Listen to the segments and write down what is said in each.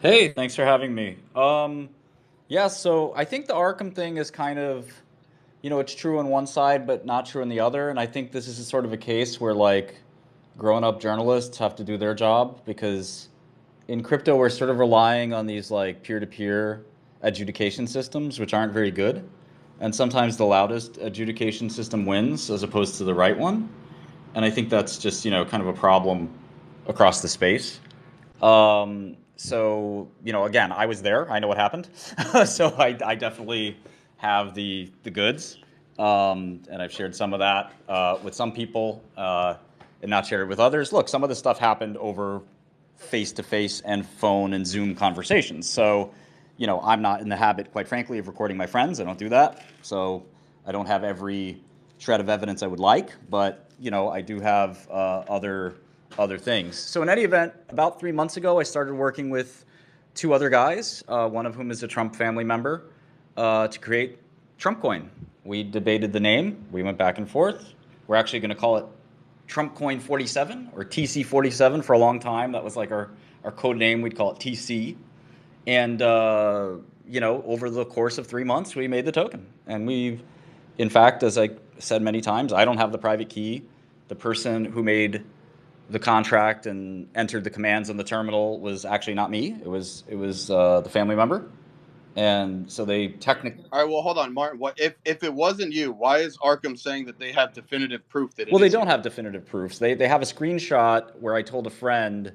Hey, thanks for having me. Yeah, so I think the Arkham thing is kind of, it's true on one side, but not true on the other. And I think this is sort of a case where like grown up journalists have to do their job because in crypto we're sort of relying on these like peer-to-peer adjudication systems, which aren't very good. And sometimes the loudest adjudication system wins as opposed to the right one. And I think that's just, kind of a problem across the space. So, again, I was there. I know what happened. So I definitely have the goods. And I've shared some of that with some people and not shared it with others. Look, some of this stuff happened over face-to-face and phone and Zoom conversations. So, I'm not in the habit, quite frankly, of recording my friends. I don't do that. So I don't have every shred of evidence I would like, but, I do have other things. So in any event, about 3 months ago, I started working with two other guys, one of whom is a Trump family member, to create TrumpCoin. We debated the name. We went back and forth. We're actually going to call it TrumpCoin 47 or TC 47 for a long time. That was like our code name. We'd call it TC. And, over the course of 3 months, we made the token. And we've, in fact, as I said many times, I don't have the private key. The person who made the contract and entered the commands on the terminal was actually not me. It was the family member, and so they technically. All right, well, hold on, Martin. What if it wasn't you? Why is Arkham saying that they have definitive proof that it Well, they is don't you? have definitive proofs. They have a screenshot where I told a friend,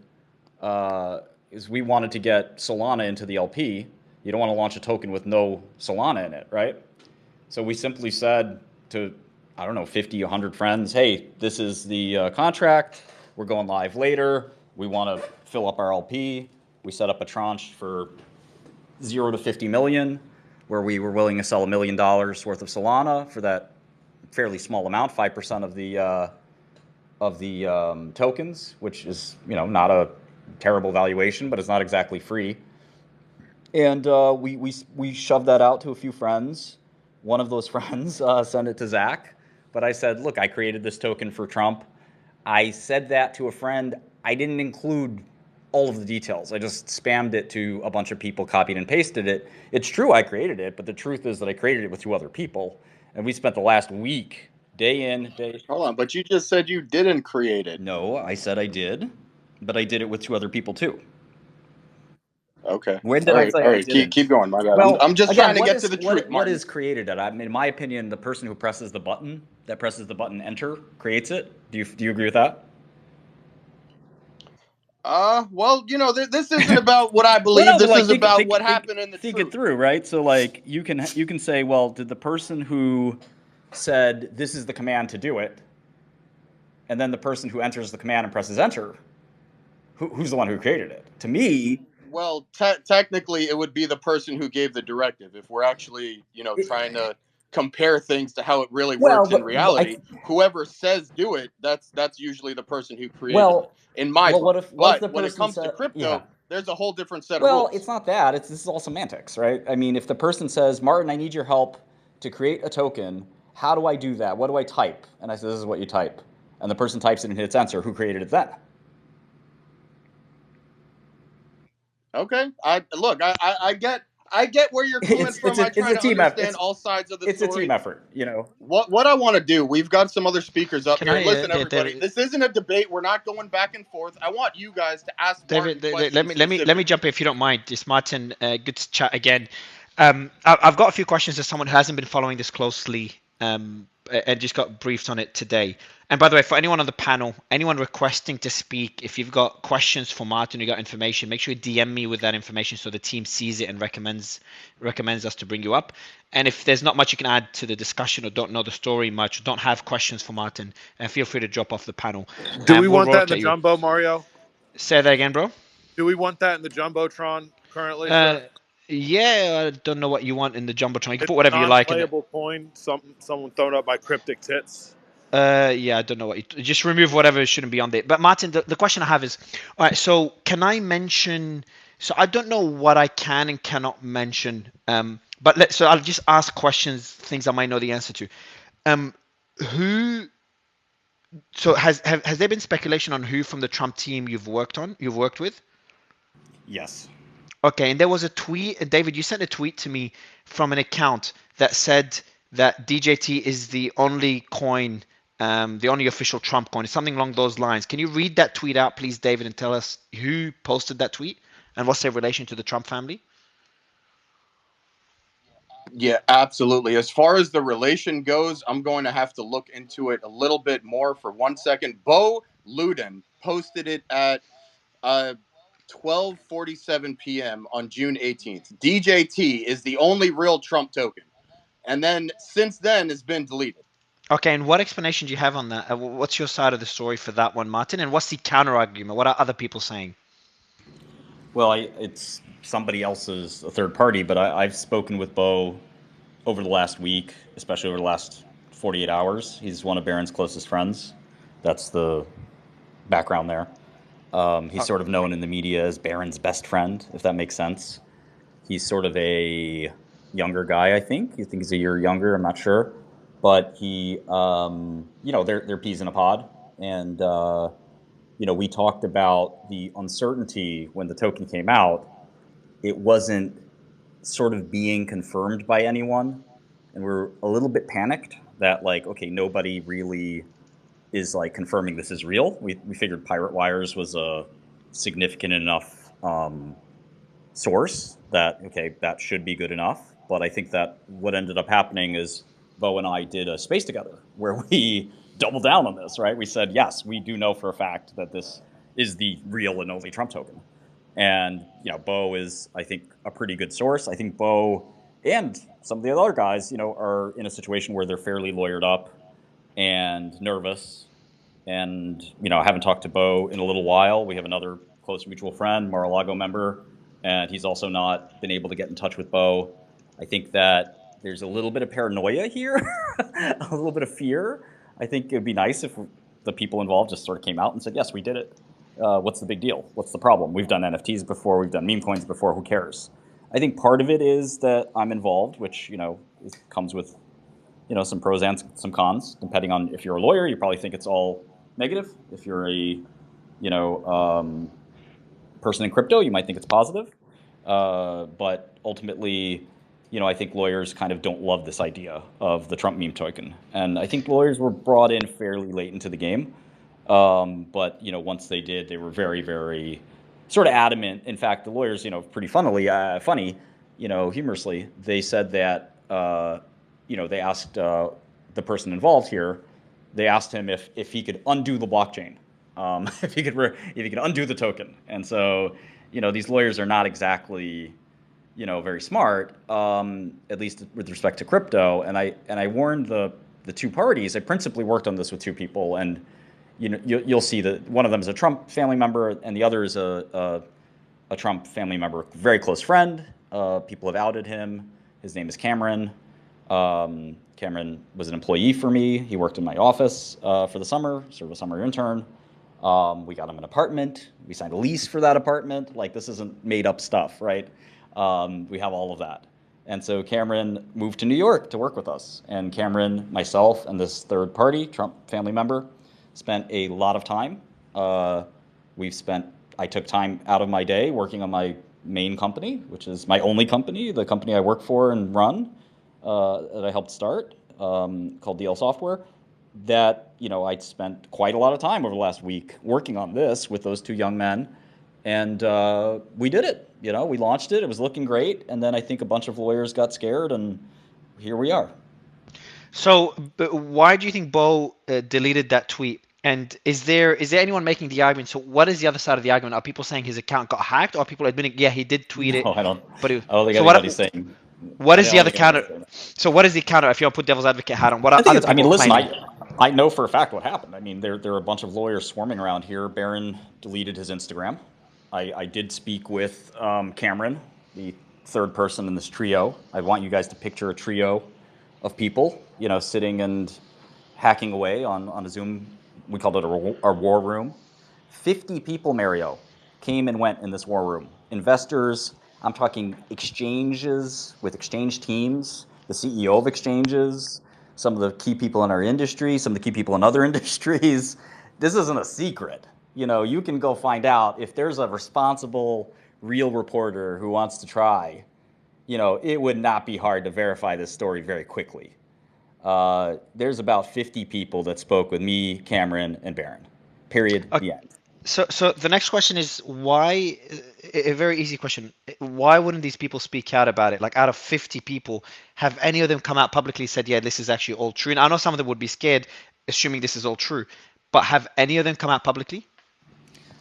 is we wanted to get Solana into the LP. You don't want to launch a token with no Solana in it, right? So we simply said to, I don't know, 50, 100 friends, hey, this is the contract. We're going live later. We want to fill up our LP. We set up a tranche for 0 to 50 million, where we were willing to sell $1 million worth of Solana for that fairly small amount, 5% of the tokens, which is not a terrible valuation, but it's not exactly free. And we shoved that out to a few friends. One of those friends sent it to Zach, but I said, look, I created this token for Trump. I said that to a friend. I didn't include all of the details. I just spammed it to a bunch of people, copied and pasted it. It's true I created it, but the truth is that I created it with two other people, and we spent the last week, day in, day. Hold on, but you just said you didn't create it. No, I said I did, but I did it with two other people too. Okay. When did I say All I right. Keep didn't? going. My bad. Well, I'm just again, trying to what get to is the truth, what Martin. is created at? I mean, in my opinion, the person who presses the button enter creates it. Do you agree with that? Well, this isn't about what I Well, believe. no, but This like is about what happened in the think it truth. through, right? So like you can say, well, did the person who said this is the command to do it, and then the person who enters the command and presses enter, who's the one who created it? To me, Well, technically, it would be the person who gave the directive. If we're actually, trying to compare things to how it really well, works in I reality, whoever says do it, that's usually the person who created it, well, in my well, book. what if But the when it person comes to said, yeah. crypto, there's a whole different set of Well, it's rules. not that. This is all semantics, right? I mean, if the person says, "Martin, I need your help to create a token. How do I do that? What do I type?" And I say, "This is what you type." And the person types it and hits enter. Who created it then? Okay, I look. I get where you're coming from. I It's try a to team effort. understand all sides of the It's a team story. effort. What I want to do, we've got some other speakers up Can here. I, Listen, everybody, David? this isn't a debate. We're not going back and forth. I want you guys to ask Martin Let questions me specifically. jump in if you don't mind. It's Martin. Good to chat again. I've got a few questions as someone who hasn't been following this closely, and just got briefed on it today. And by the way, for anyone on the panel, anyone requesting to speak, if you've got questions for Martin, you got information, make sure you DM me with that information so the team sees it and recommends us to bring you up. And if there's not much you can add to the discussion or don't know the story much, or don't have questions for Martin, feel free to drop off the panel. Do we We'll want that in the rotate you. jumbo, Mario? Say that again, bro. Do we want that in the jumbotron currently, Uh, sir? yeah, I don't know what you want in the jumbotron. You can It's put a whatever you like in it. non-playable coin. Someone thrown up by cryptic tits. Yeah, I don't know what you just remove whatever shouldn't be on there. But Martin, the question I have is, all right, so can I mention? So I don't know what I can and cannot mention. So I'll just ask questions, things I might know the answer to. Who? So has there been speculation on who from the Trump team you've worked with? Yes. Okay, and there was a tweet, David, you sent a tweet to me from an account that said that DJT is the only coin, the only official Trump coin, something along those lines. Can you read that tweet out, please, David, and tell us who posted that tweet and what's their relation to the Trump family? Yeah, absolutely. As far as the relation goes, I'm going to have to look into it a little bit more for 1 second. Bo Luden posted it at 12:47 p.m. on June 18th. DJT is the only real Trump token. And then since then it's been deleted. Okay, and what explanation do you have on that? What's your side of the story for that one, Martin? And what's the counter argument? What are other people saying? Well, it's somebody else's a third party, but I've spoken with Bo over the last week, especially over the last 48 hours. He's one of Barron's closest friends. That's the background there. He's sort of known in the media as Barron's best friend, if that makes sense. He's sort of a younger guy, I think. You think he's a year younger, I'm not sure. But he, they're peas in a pod. And, we talked about the uncertainty when the token came out. It wasn't sort of being confirmed by anyone. And we're a little bit panicked that, like, okay, nobody really is like confirming this is real. We figured Pirate Wires was a significant enough source that, okay, that should be good enough. But I think that what ended up happening is Bo and I did a space together where we doubled down on this, right? We said, yes, we do know for a fact that this is the real and only Trump token. And, Bo is, I think, a pretty good source. I think Bo and some of the other guys, are in a situation where they're fairly lawyered up and nervous. And, I haven't talked to Bo in a little while. We have another close mutual friend, Mar-a-Lago member, and he's also not been able to get in touch with Bo. I think that there's a little bit of paranoia here, a little bit of fear. I think it would be nice if the people involved just sort of came out and said, yes, we did it. What's the big deal? What's the problem? We've done NFTs before. We've done meme coins before. Who cares? I think part of it is that I'm involved, which, comes with, some pros and some cons. Depending on if you're a lawyer, you probably think it's all negative. If you're a, person in crypto, you might think it's positive. But ultimately, I think lawyers kind of don't love this idea of the Trump meme token. And I think lawyers were brought in fairly late into the game. But, once they did, they were very, very sort of adamant. In fact, the lawyers, pretty funny, humorously, they said that, they asked the person involved here, they asked him if he could undo the blockchain, if he could undo the token. And so, these lawyers are not exactly, very smart, at least with respect to crypto. And I warned the two parties. I principally worked on this with two people, and you'll see that one of them is a Trump family member, and the other is a Trump family member, very close friend. People have outed him. His name is Cameron. Cameron was an employee for me. He worked in my office for the summer, sort of a summer intern. We got him an apartment. We signed a lease for that apartment. Like, this isn't made up stuff, right? We have all of that. And so Cameron moved to New York to work with us. And Cameron, myself, and this third party, Trump family member, spent a lot of time. I took time out of my day working on my main company, which is my only company, the company I work for and run, that I helped start, called DL Software. That, I'd spent quite a lot of time over the last week working on this with those two young men. And we did it. We launched it. It was looking great. And then I think a bunch of lawyers got scared, and here we are. So why do you think Bo deleted that tweet? And is there anyone making the argument? So what is the other side of the argument? Are people saying his account got hacked, or are people admitting, yeah, he did tweet it? No, I don't. But I don't think anybody's saying. What is the other counter? So what is the counter? If you want to put devil's advocate hat on, what are other people listen, claiming? I know for a fact what happened. I mean, there are a bunch of lawyers swarming around here. Barron deleted his Instagram. I did speak with Cameron, the third person in this trio. I want you guys to picture a trio of people, sitting and hacking away on a Zoom. We called it our war room. 50 people, Mario, came and went in this war room. Investors, I'm talking exchanges with exchange teams, the CEO of exchanges, some of the key people in our industry, some of the key people in other industries. This isn't a secret. You can go find out if there's a responsible real reporter who wants to try, it would not be hard to verify this story very quickly. There's about 50 people that spoke with me, Cameron, and Barron. Period. The end. So the next question is why, a very easy question. Why wouldn't these people speak out about it? Like out of 50 people, have any of them come out publicly said, yeah, this is actually all true? And I know some of them would be scared, assuming this is all true, but have any of them come out publicly?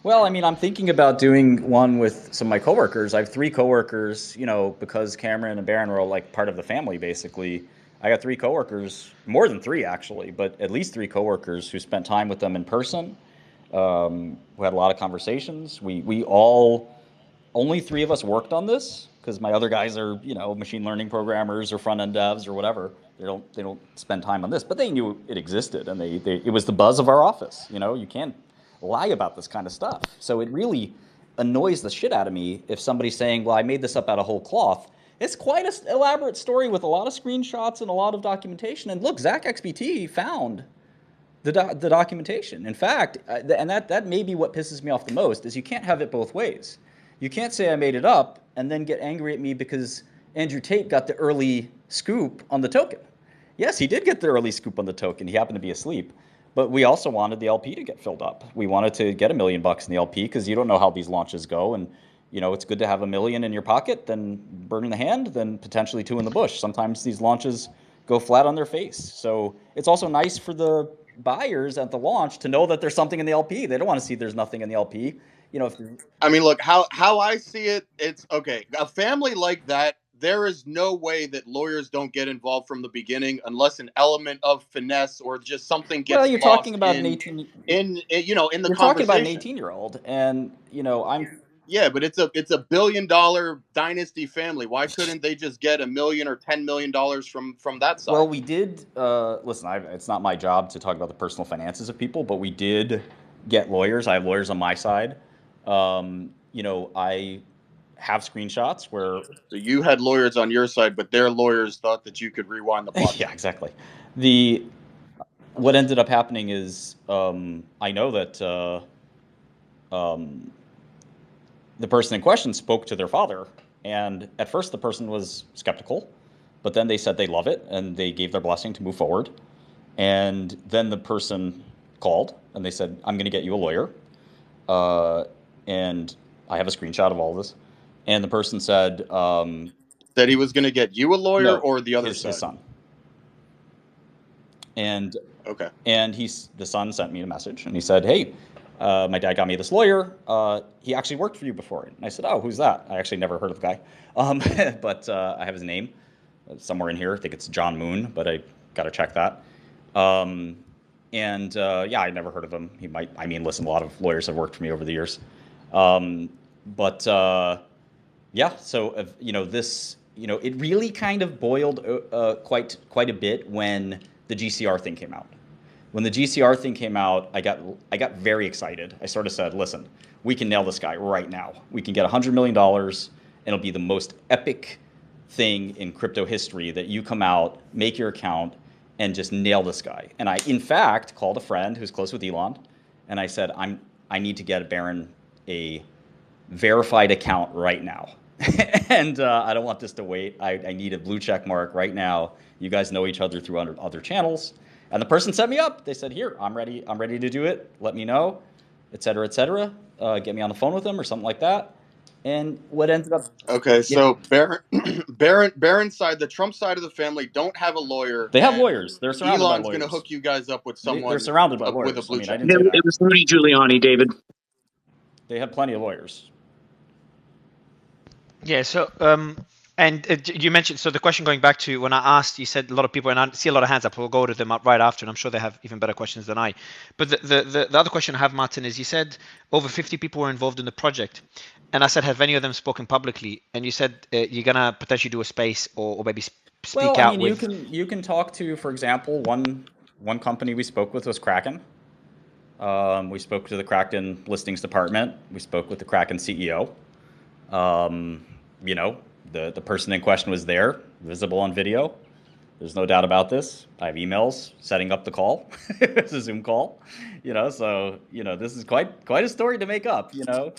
Well, I mean, I'm thinking about doing one with some of my coworkers. I have 3 coworkers, because Cameron and Barron are all like part of the family, basically. I got 3 coworkers, more than 3 actually, but at least 3 coworkers who spent time with them in person. We had a lot of conversations. We all, only 3 of us worked on this because my other guys are, machine learning programmers or front end devs or whatever. They don't spend time on this, but they knew it existed, and it was the buzz of our office. You can't lie about this kind of stuff. So it really annoys the shit out of me if somebody's saying, well, I made this up out of whole cloth. It's quite an elaborate story with a lot of screenshots and a lot of documentation. And look, Zach XBT found the documentation. In fact, and that may be what pisses me off the most, is you can't have it both ways. You can't say I made it up and then get angry at me because Andrew Tate got the early scoop on the token. Yes, he did get the early scoop on the token. He happened to be asleep. But we also wanted the LP to get filled up. We wanted to get $1 million in the LP because you don't know how these launches go. And, it's good to have $1 million in your pocket than bird in the hand, than potentially 2 in the bush. Sometimes these launches go flat on their face. So it's also nice for the buyers at the launch to know that there's something in the LP. They don't want to see there's nothing in the LP. I mean, look, how I see it, it's okay. A family like that, there is no way that lawyers don't get involved from the beginning unless an element of finesse or just something gets well, you're lost talking about in an 18. in the You're conversation. talking about an 18-year-old, and I'm. Yeah, but it's a $1 billion dynasty family. Why couldn't they just get $1 million or $10 million from that side? Well, we did. Listen, it's not my job to talk about the personal finances of people, but we did get lawyers. I have lawyers on my side. I have screenshots where. So you had lawyers on your side, but their lawyers thought that you could rewind the clock. Yeah, exactly. What ended up happening is I know that the person in question spoke to their father, and at first the person was skeptical, but then they said they love it and they gave their blessing to move forward. And then the person called and they said, I'm going to get you a lawyer. And I have a screenshot of all this. And the person said, that he was going to get you a lawyer, no, or the other his side? son. And okay. And the son sent me a message and he said, hey, my dad got me this lawyer. He actually worked for you before. And I said, oh, who's that? I actually never heard of the guy. But I have his name somewhere in here. I think it's John Moon, but I got to check that. Yeah, I never heard of him. Listen, a lot of lawyers have worked for me over the years. Yeah, so, this, it really kind of boiled quite a bit when the GCR thing came out. When the GCR thing came out, I got very excited. I sort of said, listen, we can nail this guy right now. We can get $100 million, and it'll be the most epic thing in crypto history that you come out, make your account, and just nail this guy. And I, in fact, called a friend who's close with Elon, and I said, I need to get Barron a verified account right now. And I don't want this to wait. I need a blue check mark right now. You guys know each other through other channels. And the person set me up. They said, here, I'm ready to do it. Let me know, et cetera, et cetera. Get me on the phone with them or something like that. And what ended up... Okay, so Barron's side, the Trump side of the family, don't have a lawyer. They have lawyers. They're surrounded by lawyers. Elon's going to hook you guys up with someone. They're surrounded by lawyers. With a blue check. I didn't say that. It was Rudy Giuliani, David. They have plenty of lawyers. Yeah, so you mentioned, so the question going back to when I asked, you said a lot of people, and I see a lot of hands up, we'll go to them up right after, and I'm sure they have even better questions than I. But the other question I have, Martin, is you said over 50 people were involved in the project. And I said, have any of them spoken publicly? And you said you're going to potentially do a space or maybe speak out with... You can talk to, for example, one company we spoke with was Kraken. We spoke to the Kraken listings department. We spoke with the Kraken CEO. The person in question was there, visible on video. There's no doubt about this. I have emails setting up the call. It's a Zoom call, so this is quite a story to make up,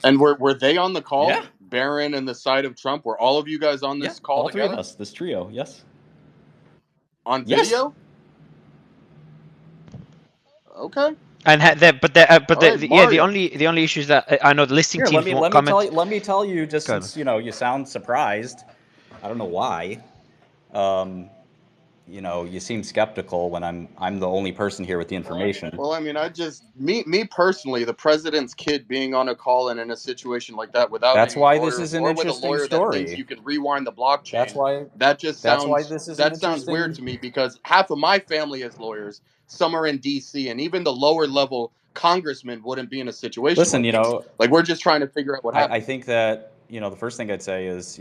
And were they on the call? Yeah. Barron and the side of Trump. Were all of you guys on this call all together? three of us, this trio, yes. On Yes. video? Okay. And the only issue is that I know the listing Here, teams won't comment. let me tell you, just Go ahead. since you sound surprised. I don't know why. You seem skeptical when I'm the only person here with the information. Well, I mean, me personally, the president's kid being on a call and in a situation like that without That's any why lawyers, this is an or with a interesting lawyer story. that thinks you can rewind the blockchain. That's why this is that sounds weird to me, because half of my family is lawyers. Some are in D.C. and even the lower level congressmen wouldn't be in a situation. Listen, like this. Like, we're just trying to figure out what happened. I think that the first thing I'd say is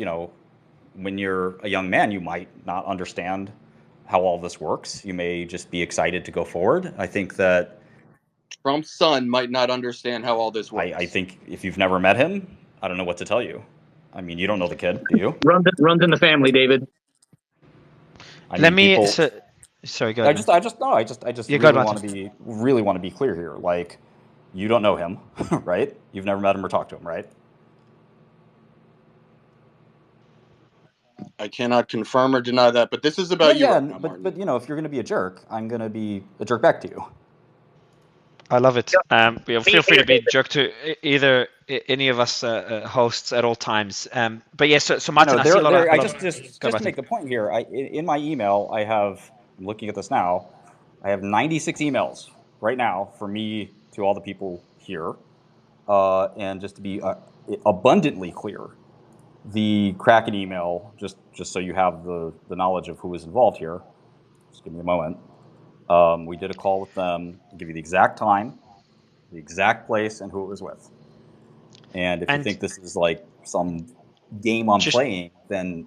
when you're a young man, you might not understand how all this works. You may just be excited to go forward. I think that Trump's son might not understand how all this works. I think if you've never met him, I don't know what to tell you. I mean, you don't know the kid, do you? Runs in the family, David. Sorry, go ahead. I just really want to be clear here. Like, you don't know him, right? You've never met him or talked to him, right? I cannot confirm or deny that, but this is about you. Yeah, but if you're going to be a jerk, I'm going to be a jerk back to you. I love it. Feel free to be a jerk to either any of us hosts at all times. But yeah, so Martin, just to make the point here, in my email, I'm looking at this now, I have 96 emails right now for me to all the people here. And just to be abundantly clear, the Kraken email, just so you have the knowledge of who was involved here, just give me a moment. We did a call with them. I'll give you the exact time, the exact place, and who it was with. And if you think this is like some game I'm playing, then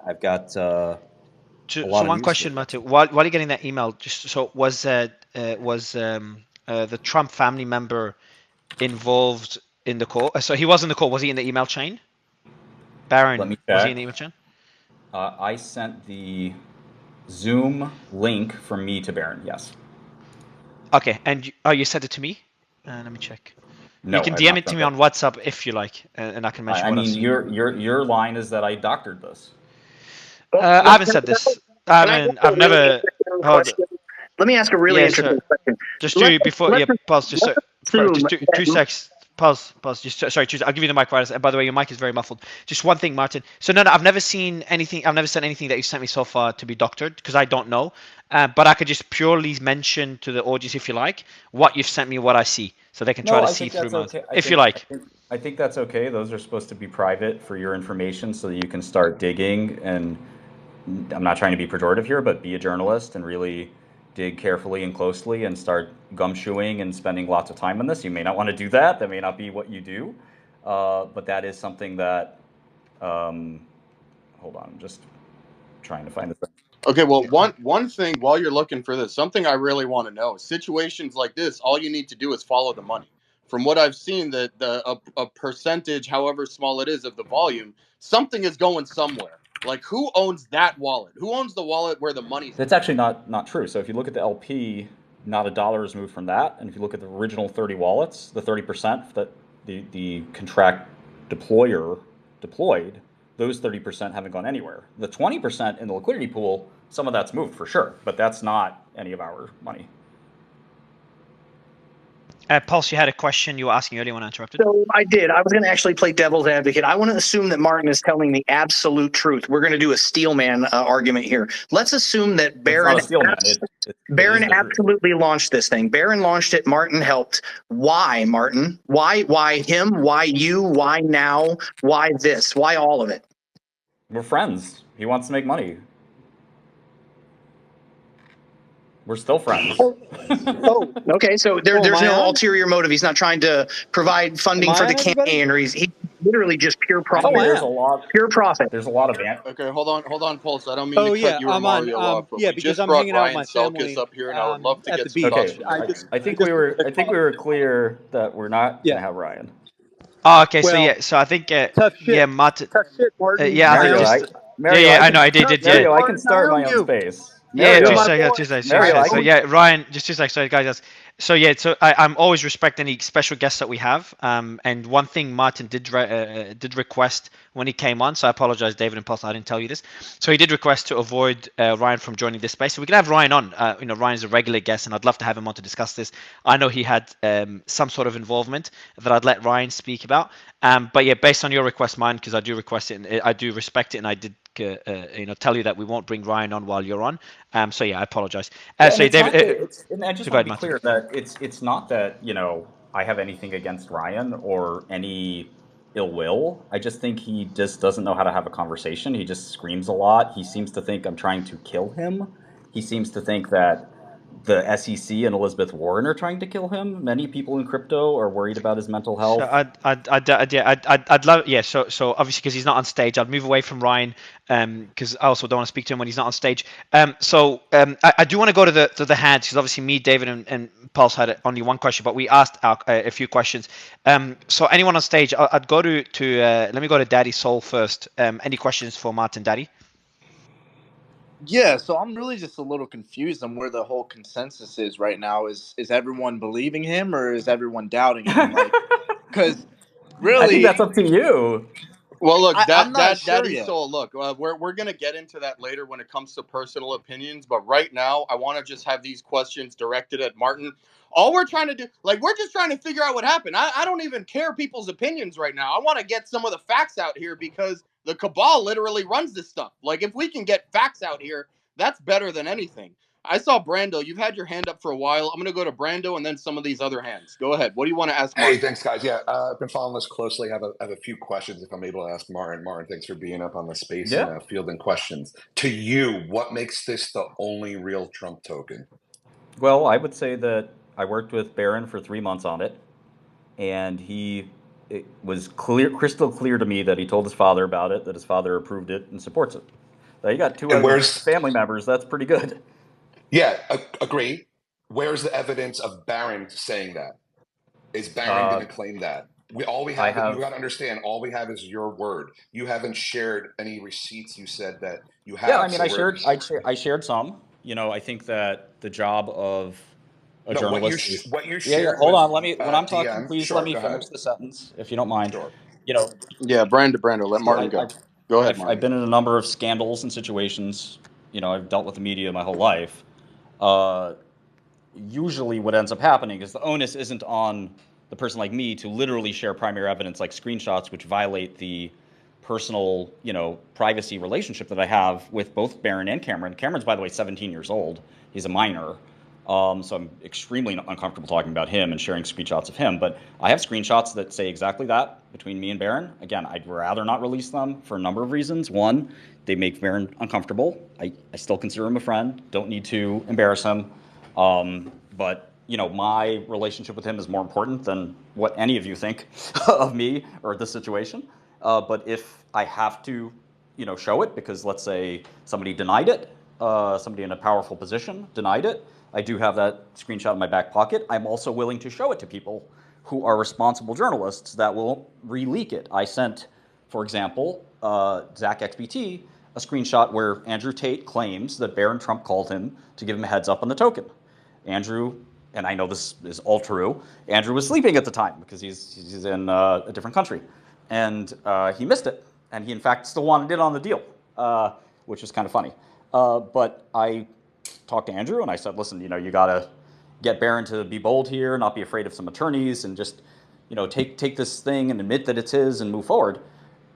I've got a lot of one question, Matthew. While you're getting that email, was the Trump family member involved in the call? So he was in the call. Was he in the email chain? Barron, was he in the email chain? I sent the Zoom link from me to Barron, yes. Okay, and you sent it to me? Let me check. No, you can DM it to me on WhatsApp if you like, and I can mention what I've seen. Your line is that I doctored this. I haven't said this. I've never. Let me ask a really interesting question. Pause. Just 2 seconds. Pause. Sorry, I'll give you the mic right. And by the way, your mic is very muffled. Just one thing, Martin. So no, I've never seen anything. I've never sent anything that you sent me so far to be doctored, because I don't know. But I could just purely mention to the audience, if you like, what you've sent me, what I see, so they can try to see through my. If you like. I think that's okay. Those are supposed to be private for your information, so that you can start digging. And I'm not trying to be pejorative here, but be a journalist and really dig carefully and closely and start gumshoeing and spending lots of time on this. You may not want to do that. That may not be what you do. But that is something that, hold on, I'm just trying to find the thing. Okay, well, one thing while you're looking for this, something I really want to know, situations like this, all you need to do is follow the money. From what I've seen, that a percentage, however small it is, of the volume, something is going somewhere. Like, who owns that wallet? Who owns the wallet where the money's? That's actually not true. So if you look at the LP, not a dollar is moved from that. And if you look at the original 30 wallets, the 30% that the contract deployer deployed, those 30% haven't gone anywhere. The 20% in the liquidity pool, some of that's moved for sure, but that's not any of our money. Pulse, you had a question you were asking earlier when I interrupted. So I did. I was going to actually play devil's advocate. I want to assume that Martin is telling the absolute truth. We're going to do a steelman argument here. Let's assume that Barron absolutely launched this thing. Barron launched it. Martin helped. Why, Martin? Why him? Why you? Why now? Why this? Why all of it? We're friends. He wants to make money. We're still friends. Okay. So there's no ulterior motive. He's not trying to provide funding for the campaign, or he's literally just pure profit. Pure profit. There's a lot of Okay, hold on, Pulse. I don't mean to cut you or Mario off, but we just brought Ryan Selkis up here, and I would love to get some thoughts from Ryan. I think we were clear that we're not going to have Ryan. Oh, okay. So I think Martin. Tough shit, Martin. Mario, I know I did. Mario, Yeah, I can start my own space. yeah, Mario, just like, Mario, I so can, yeah, Ryan, just like, sorry guys, so yeah, so I'm always respect any special guests that we have. And one thing Martin did request when he came on, so I apologize, David and Pulse, I didn't tell you this. So he did request to avoid Ryan from joining this space. So we can have Ryan on. Ryan's a regular guest, and I'd love to have him on to discuss this. I know he had some sort of involvement that I'd let Ryan speak about. But yeah, based on your request, mine, because I do request it and I do respect it, and I did tell you that we won't bring Ryan on while you're on. So yeah, I apologize. So David, and I just go want ahead, to be Martin. clear that it's not that I have anything against Ryan or any ill will. I just think he just doesn't know how to have a conversation. He just screams a lot. He seems to think I'm trying to kill him. He seems to think that the SEC and Elizabeth Warren are trying to kill him. Many people in crypto are worried about his mental So health. I'd love, yeah. So obviously because he's not on stage, I'd move away from Ryan, because I also don't want to speak to him when he's not on stage. I do want to go to the hands, because obviously me, David, and Pulse had only one question, but we asked a few questions. So anyone on stage, I'd go to let me go to Daddy Soul first. Any questions for Martin, Daddy? Yeah, so I'm really just a little confused on where the whole consensus is right now. Is everyone believing him or is everyone doubting him? Because really, I think that's up to you. Well, look, I'm not sure Daddy yet. Soul. Look, we're gonna get into that later when it comes to personal opinions. But right now, I want to just have these questions directed at Martin. All we're trying to do, we're just trying to figure out what happened. I don't even care people's opinions right now. I want to get some of the facts out here because the cabal literally runs this stuff. Like, if we can get facts out here, that's better than anything. I saw Brando. You've had your hand up for a while. I'm going to go to Brando and then some of these other hands. Go ahead. What do you want to ask Martin? Hey, thanks, guys. Yeah, I've been following this closely. I have a few questions if I'm able to ask Martin. Martin, thanks for being up on the space and fielding questions. To you, what makes this the only real Trump token? Well, I would say that I worked with Barron for 3 months on it, and it was crystal clear to me that he told his father about it, that his father approved it and supports it. Now, you got two other family members. That's pretty good. Yeah, agree. Where's the evidence of Barron saying that? Is Barron going to claim that? You got to understand, all we have is your word. You haven't shared any receipts. You said that you have. Yeah, I mean, I shared some. I think that the job of a journalist. What you shared. Hold on. When I'm talking, DM, please let me finish the sentence, if you don't mind. Sure. Yeah, Brando, let Martin go. Go ahead, Martin. I've been in a number of scandals and situations. I've dealt with the media my whole life. Usually what ends up happening is the onus isn't on the person like me to literally share primary evidence like screenshots, which violate the personal, privacy relationship that I have with both Barron and Cameron. Cameron's, by the way, 17 years old. He's a minor. So I'm extremely uncomfortable talking about him and sharing screenshots of him. But I have screenshots that say exactly that between me and Barron. Again, I'd rather not release them for a number of reasons. One, they make Barron uncomfortable. I still consider him a friend. Don't need to embarrass him. But my relationship with him is more important than what any of you think of me or the situation. But if I have to, show it because let's say somebody denied it, somebody in a powerful position denied it, I do have that screenshot in my back pocket. I'm also willing to show it to people who are responsible journalists that will re-leak it. I sent, for example, Zach XBT a screenshot where Andrew Tate claims that Barron Trump called him to give him a heads up on the token. Andrew, and I know this is all true, Andrew was sleeping at the time because he's in a different country. And he missed it. And he, in fact, still wanted in on the deal, which is kind of funny. But I talked to Andrew and I said, listen, you got to get Barron to be bold here, not be afraid of some attorneys, and just, take this thing and admit that it's his and move forward.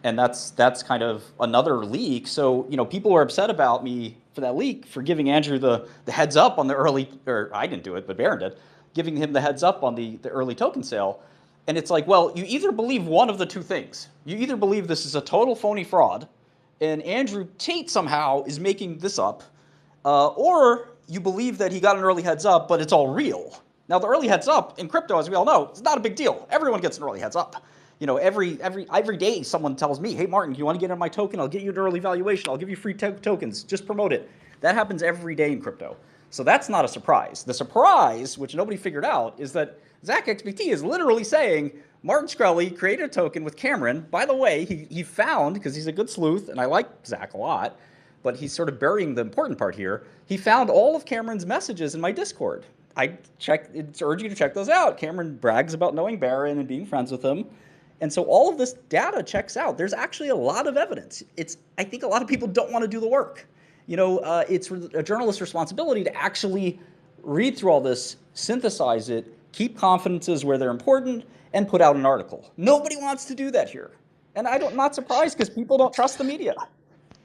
And that's kind of another leak. So, people were upset about me for that leak, for giving Andrew the heads up on the early, or I didn't do it, but Barron did, giving him the heads up on the early token sale. And it's like, well, you either believe one of the two things. You either believe this is a total phony fraud, and Andrew Tate somehow is making this up, or you believe that he got an early heads up, but it's all real. Now, the early heads up in crypto, as we all know, it's not a big deal. Everyone gets an early heads up. Every day someone tells me, hey, Martin, you want to get in my token? I'll get you an early valuation. I'll give you free tokens. Just promote it. That happens every day in crypto. So that's not a surprise. The surprise, which nobody figured out, is that Zach XBT is literally saying, Martin Shkreli created a token with Cameron. By the way, he found, because he's a good sleuth, and I like Zach a lot, but he's sort of burying the important part here. He found all of Cameron's messages in my Discord. I urge you to check those out. Cameron brags about knowing Barron and being friends with him. And so all of this data checks out. There's actually a lot of evidence. I think a lot of people don't want to do the work. It's a journalist's responsibility to actually read through all this, synthesize it, keep confidences where they're important, and put out an article. Nobody wants to do that here. And I'm not surprised because people don't trust the media.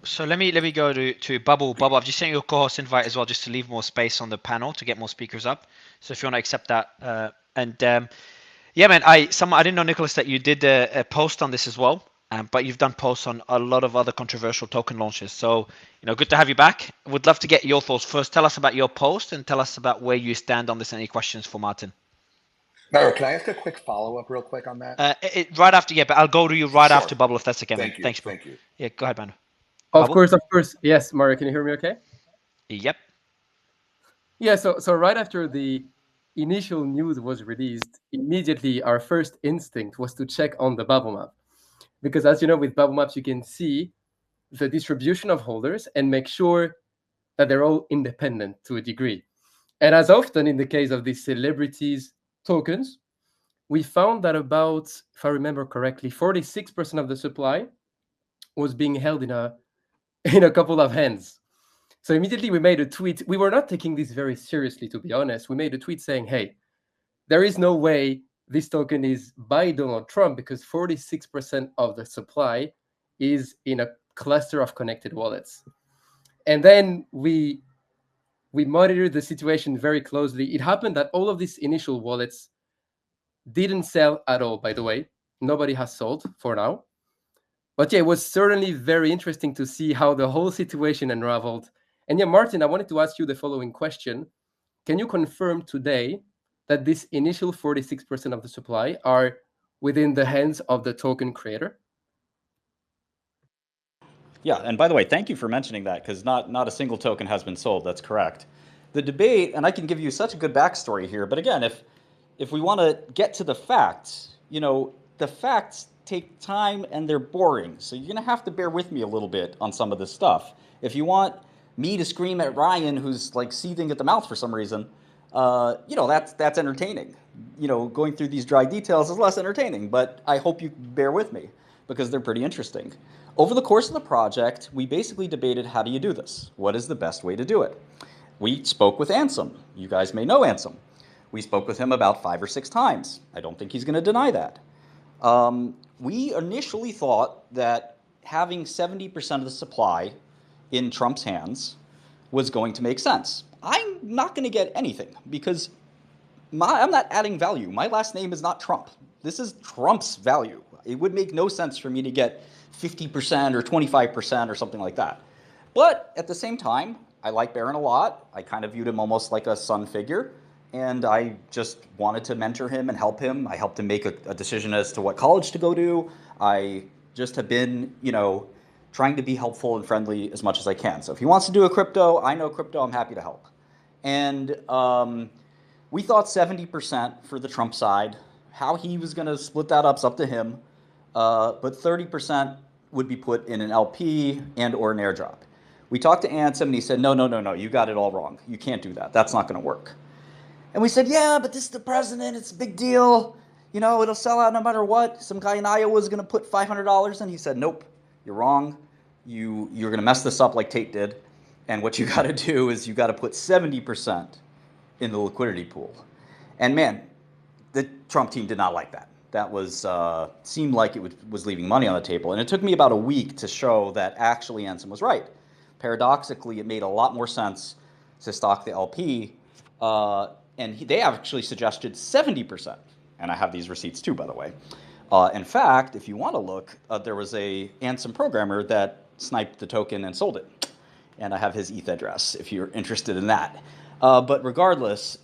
So let me go to Bubble. Bubble, I've just sent you a co-host invite as well, just to leave more space on the panel to get more speakers up. So if you want to accept that, yeah, man, I didn't know, Nicholas, that you did a post on this as well, but you've done posts on a lot of other controversial token launches. So good to have you back. Would love to get your thoughts first. Tell us about your post and tell us about where you stand on this. Any questions for Martin? No, can I ask a quick follow-up real quick on that? Right after, yeah, but I'll go to you right after Bubble if that's okay, man. Thank you. Thanks, bro. Thank you. Yeah, go ahead, man. Of course. Yes, Mario, can you hear me okay? Yep. Yeah, so right after the initial news was released, immediately our first instinct was to check on the bubble map. Because as you know, with bubble maps, you can see the distribution of holders and make sure that they're all independent to a degree. And as often in the case of these celebrities tokens, we found that about, if I remember correctly, 46% of the supply was being held in a couple of hands. So immediately we made a tweet. We were not taking this very seriously, to be honest. We made a tweet saying, hey, there is no way this token is by Donald Trump because 46% of the supply is in a cluster of connected wallets. And then we monitored the situation very closely. It happened that all of these initial wallets didn't sell at all, by the way. Nobody has sold for now. But yeah, it was certainly very interesting to see how the whole situation unraveled. And yeah, Martin, I wanted to ask you the following question. Can you confirm today that this initial 46% of the supply are within the hands of the token creator? Yeah, and by the way, thank you for mentioning that because not a single token has been sold. That's correct. The debate, and I can give you such a good backstory here, but again, if we want to get to the facts, the facts take time and they're boring. So you're going to have to bear with me a little bit on some of this stuff. If you want me to scream at Ryan, who's like seething at the mouth for some reason, that's entertaining. Going through these dry details is less entertaining, but I hope you bear with me because they're pretty interesting. Over the course of the project, we basically debated, how do you do this? What is the best way to do it? We spoke with Ansem. You guys may know Ansem. We spoke with him about 5 or 6 times. I don't think he's going to deny that. We initially thought that having 70% of the supply in Trump's hands was going to make sense. I'm not going to get anything because I'm not adding value. My last name is not Trump. This is Trump's value. It would make no sense for me to get 50% or 25% or something like that. But at the same time, I like Barron a lot. I kind of viewed him almost like a son figure. And I just wanted to mentor him and help him. I helped him make a decision as to what college to go to. I just have been, trying to be helpful and friendly as much as I can. So if he wants to do a crypto, I know crypto, I'm happy to help. And we thought 70% for the Trump side. How he was going to split that up's up to him. But 30% would be put in an LP and or an airdrop. We talked to Ansem and he said, no, you got it all wrong. You can't do that. That's not going to work. And we said, yeah, but this is the president. It's a big deal. It'll sell out no matter what. Some guy in Iowa is going to put $500 in. He said, nope, you're wrong. You're going to mess this up like Tate did. And what you got to do is you got to put 70% in the liquidity pool. And man, the Trump team did not like that. That was seemed like it was leaving money on the table. And it took me about a week to show that actually Ansem was right. Paradoxically, it made a lot more sense to stock the LP. And they actually suggested 70%. And I have these receipts too, by the way. In fact, if you want to look, there was a Ansem programmer that sniped the token and sold it. And I have his ETH address if you're interested in that. But regardless,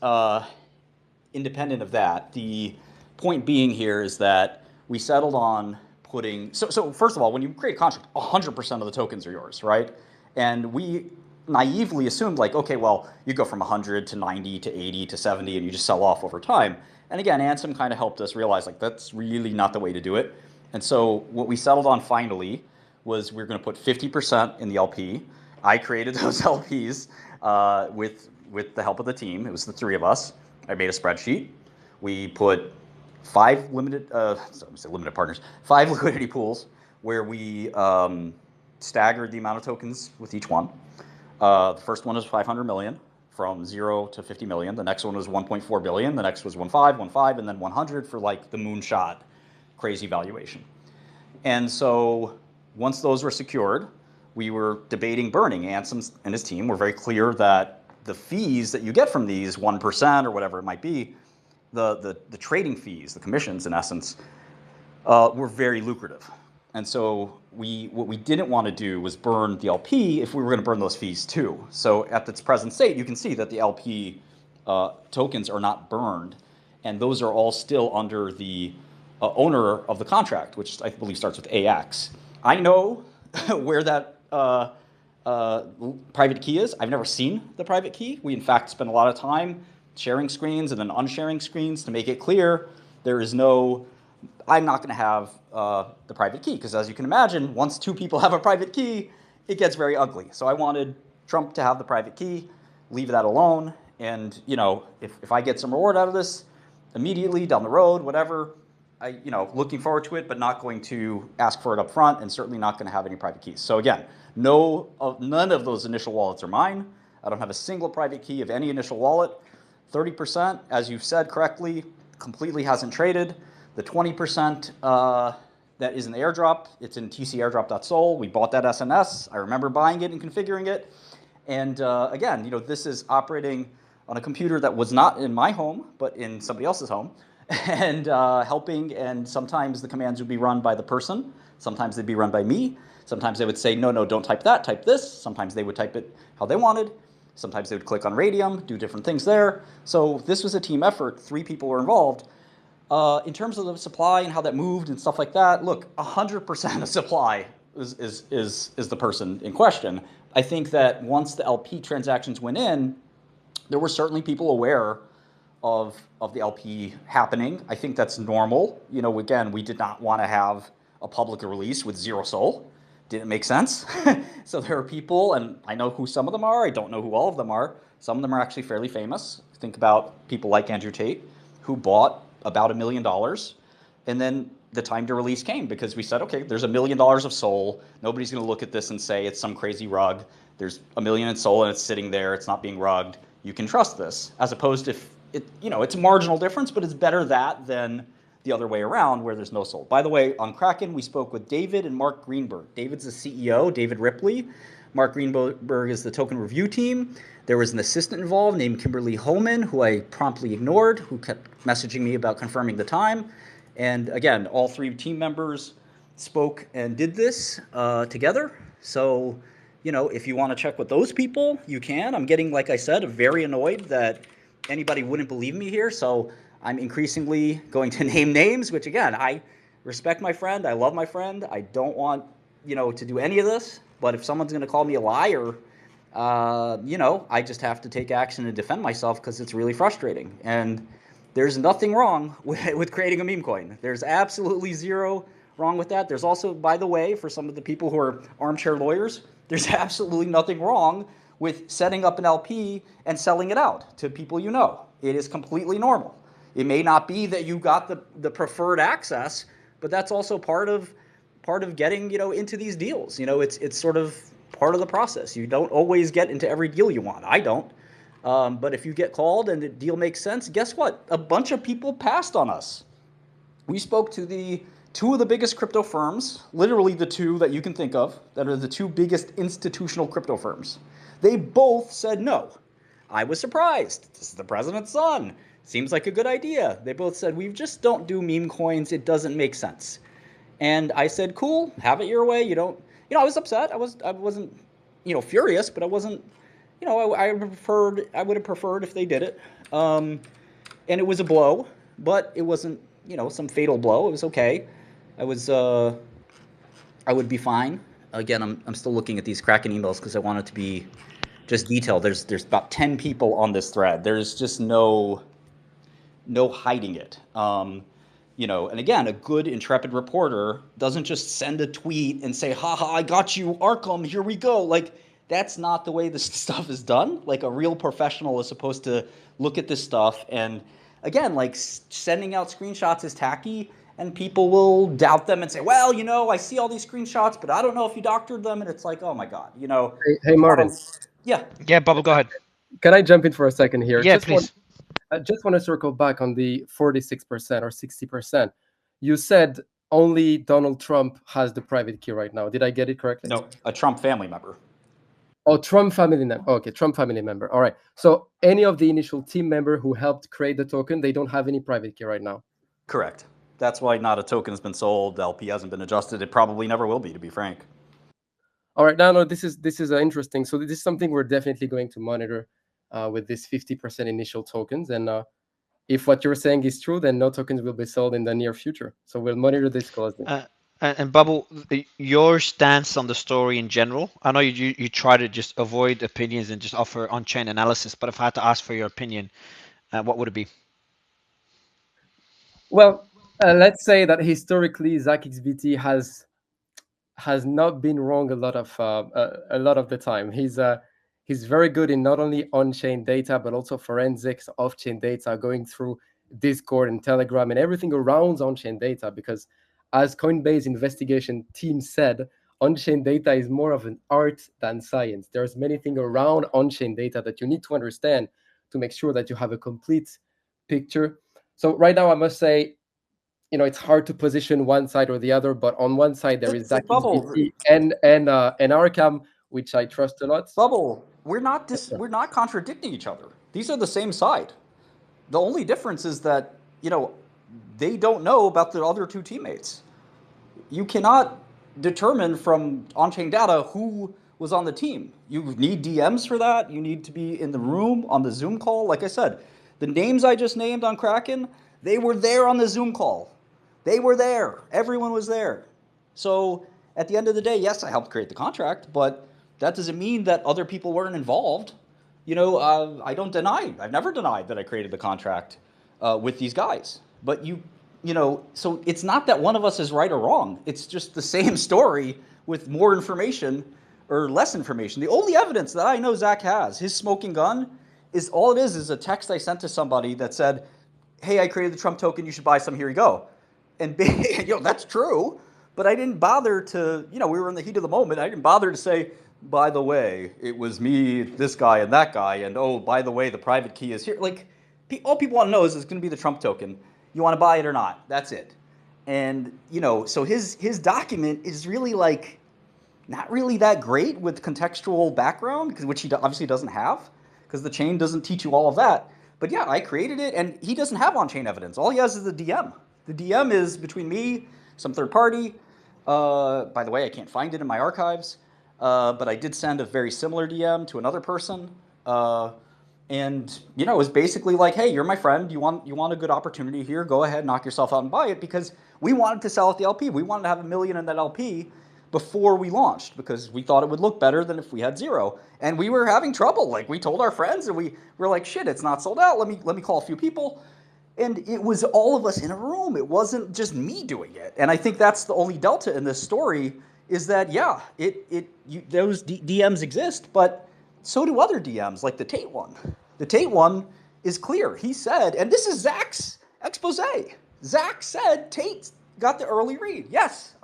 independent of that, the point being here is that we settled on putting... So first of all, when you create a contract, 100% of the tokens are yours, right? And we naively assumed like, okay, well, you go from 100 to 90 to 80 to 70 and you just sell off over time. And again, Ansem kind of helped us realize like that's really not the way to do it. And so what we settled on finally was we're going to put 50% in the LP. I created those LPs with the help of the team. It was the three of us. I made a spreadsheet. We put five limited partners, 5 liquidity pools where we staggered the amount of tokens with each one. The first one is 500 million from 0 to 50 million. The next one was 1.4 billion. The next was 1.5, and then 100 for like the moonshot crazy valuation. And so once those were secured, we were debating burning. Ansem and his team were very clear that the fees that you get from these 1% or whatever it might be, the trading fees, the commissions in essence, were very lucrative. And so what we didn't want to do was burn the LP if we were going to burn those fees too. So at its present state, you can see that the LP tokens are not burned, and those are all still under the owner of the contract, which I believe starts with AX. I know where that private key is. I've never seen the private key. We in fact spend a lot of time sharing screens and then unsharing screens to make it clear there is no, I'm not going to have the private key, because as you can imagine, once 2 people have a private key, it gets very ugly. So I wanted Trump to have the private key, leave that alone, and if I get some reward out of this immediately down the road, whatever, looking forward to it, but not going to ask for it up front, and certainly not going to have any private keys. So again, none of those initial wallets are mine. I don't have a single private key of any initial wallet. 30%, as you've said correctly, completely hasn't traded. The 20% that is in the airdrop, it's in tcairdrop.sol. We bought that SNS. I remember buying it and configuring it. And again, this is operating on a computer that was not in my home, but in somebody else's home, and helping. And sometimes the commands would be run by the person. Sometimes they'd be run by me. Sometimes they would say, no, don't type that, type this. Sometimes they would type it how they wanted. Sometimes they would click on Radium, do different things there. So this was a team effort. 3 people were involved. In terms of the supply and how that moved and stuff like that, look, 100% of supply is the person in question. I think that once the LP transactions went in, there were certainly people aware of the LP happening. I think that's normal. Again, we did not want to have a public release with 0 SOL. Didn't make sense. So there are people, and I know who some of them are. I don't know who all of them are. Some of them are actually fairly famous. Think about people like Andrew Tate, who bought about $1 million. And then the time to release came because we said, okay, there's $1 million of SOL. Nobody's going to look at this and say it's some crazy rug. There's $1 million in SOL and it's sitting there. It's not being rugged. You can trust this. As opposed to, it's a marginal difference, but it's better that than the other way around where there's no SOL. By the way, on Kraken, we spoke with David and Mark Greenberg. David's the CEO, David Ripley. Mark Greenberg is the token review team. There was an assistant involved named Kimberly Holman, who I promptly ignored, who kept messaging me about confirming the time. And again, all 3 team members spoke and did this together. So, if you want to check with those people, you can. I'm getting, like I said, very annoyed that anybody wouldn't believe me here. So I'm increasingly going to name names, which again, I respect my friend. I love my friend. I don't want, to do any of this. But if someone's going to call me a liar, I just have to take action and defend myself because it's really frustrating. And there's nothing wrong with creating a meme coin. There's absolutely 0 wrong with that. There's also, by the way, for some of the people who are armchair lawyers, there's absolutely nothing wrong with setting up an LP and selling it out to people you know. It is completely normal. It may not be that you got the preferred access, but that's also part of getting into these deals. It's sort of part of the process. You don't always get into every deal you want. I don't. But if you get called and the deal makes sense, guess what? A bunch of people passed on us. We spoke to the 2 of the biggest crypto firms, literally the 2 that you can think of, that are the 2 biggest institutional crypto firms. They both said no. I was surprised. This is the president's son. Seems like a good idea. They both said, we just don't do meme coins. It doesn't make sense. And I said, cool, have it your way. I was upset. I wasn't, furious, but I wasn't, I would have preferred if they did it. And it was a blow, but it wasn't, some fatal blow. It was okay. I would be fine. Again, I'm still looking at these Kraken emails because I want it to be just detail. There's about 10 people on this thread. There's just no hiding it. And again, a good intrepid reporter doesn't just send a tweet and say, haha, I got you, Arkham, here we go. Like, that's not the way this stuff is done. Like, a real professional is supposed to look at this stuff, and again, like, sending out screenshots is tacky, and people will doubt them and say, well, I see all these screenshots, but I don't know if you doctored them, and it's like, oh my God, Hey, Martin. Yeah, Bubble, go ahead. Can I jump in for a second here? Yeah, please. I just want to circle back on the 46% or 60%. You said only Donald Trump has the private key right now. Did I get it correctly? No, a Trump family member. Oh, Trump family member. Okay, Trump family member. All right. So any of the initial team member who helped create the token, they don't have any private key right now. Correct. That's why not a token has been sold. The LP hasn't been adjusted. It probably never will be, to be frank. All right. No, this is interesting. So this is something we're definitely going to monitor with this 50% initial tokens. And if what you're saying is true, then no tokens will be sold in the near future. So we'll monitor this closely. And Bubble, your stance on the story in general, I know you try to just avoid opinions and just offer on-chain analysis, but if I had to ask for your opinion, what would it be? Well, let's say that historically, ZachXBT has not been wrong a lot of the time. He's very good in not only on-chain data, but also forensics, off-chain data, going through Discord and Telegram and everything around on-chain data, because as Coinbase investigation team said, on-chain data is more of an art than science. There's many things around on-chain data that you need to understand to make sure that you have a complete picture. So right now, I must say, it's hard to position one side or the other, but on one side there is ZachXBT and Arkham, which I trust a lot. Bubble, we're not contradicting each other. These are the same side. The only difference is that, they don't know about the other two teammates. You cannot determine from on-chain data who was on the team. You need DMs for that. You need to be in the room on the Zoom call. Like I said, the names I just named on Kraken, they were there on the Zoom call. They were there. Everyone was there. So at the end of the day, yes, I helped create the contract, but that doesn't mean that other people weren't involved. I don't deny. I've never denied that I created the contract with these guys. But so it's not that one of us is right or wrong. It's just the same story with more information or less information. The only evidence that I know Zach has, his smoking gun, is all it is a text I sent to somebody that said, hey, I created the Trump token, you should buy some, here you go. And that's true, but I didn't bother to, we were in the heat of the moment. I didn't bother to say, by the way, it was me, this guy, and that guy, and oh, by the way, the private key is here. Like, all people want to know is it's going to be the Trump token. You want to buy it or not? That's it. And, so his document is really not really that great with contextual background, which he obviously doesn't have, because the chain doesn't teach you all of that. But yeah, I created it, and he doesn't have on-chain evidence. All he has is the DM. The DM is between me, some third party. By the way, I can't find it in my archives, but I did send a very similar DM to another person. And, it was basically like, hey, you're my friend. You want a good opportunity here. Go ahead, knock yourself out and buy it, because we wanted to sell at the LP. We wanted to have $1 million in that LP before we launched, because we thought it would look better than if we had zero. And we were having trouble. Like, we told our friends, and we were like, shit, it's not sold out. Let me call a few people. And it was all of us in a room. It wasn't just me doing it. And I think that's the only delta in this story, is that, yeah, those DMs exist, but so do other DMs, like the Tate one. The Tate one is clear. He said, and this is Zach's expose. Zach said Tate got the early read. Yes,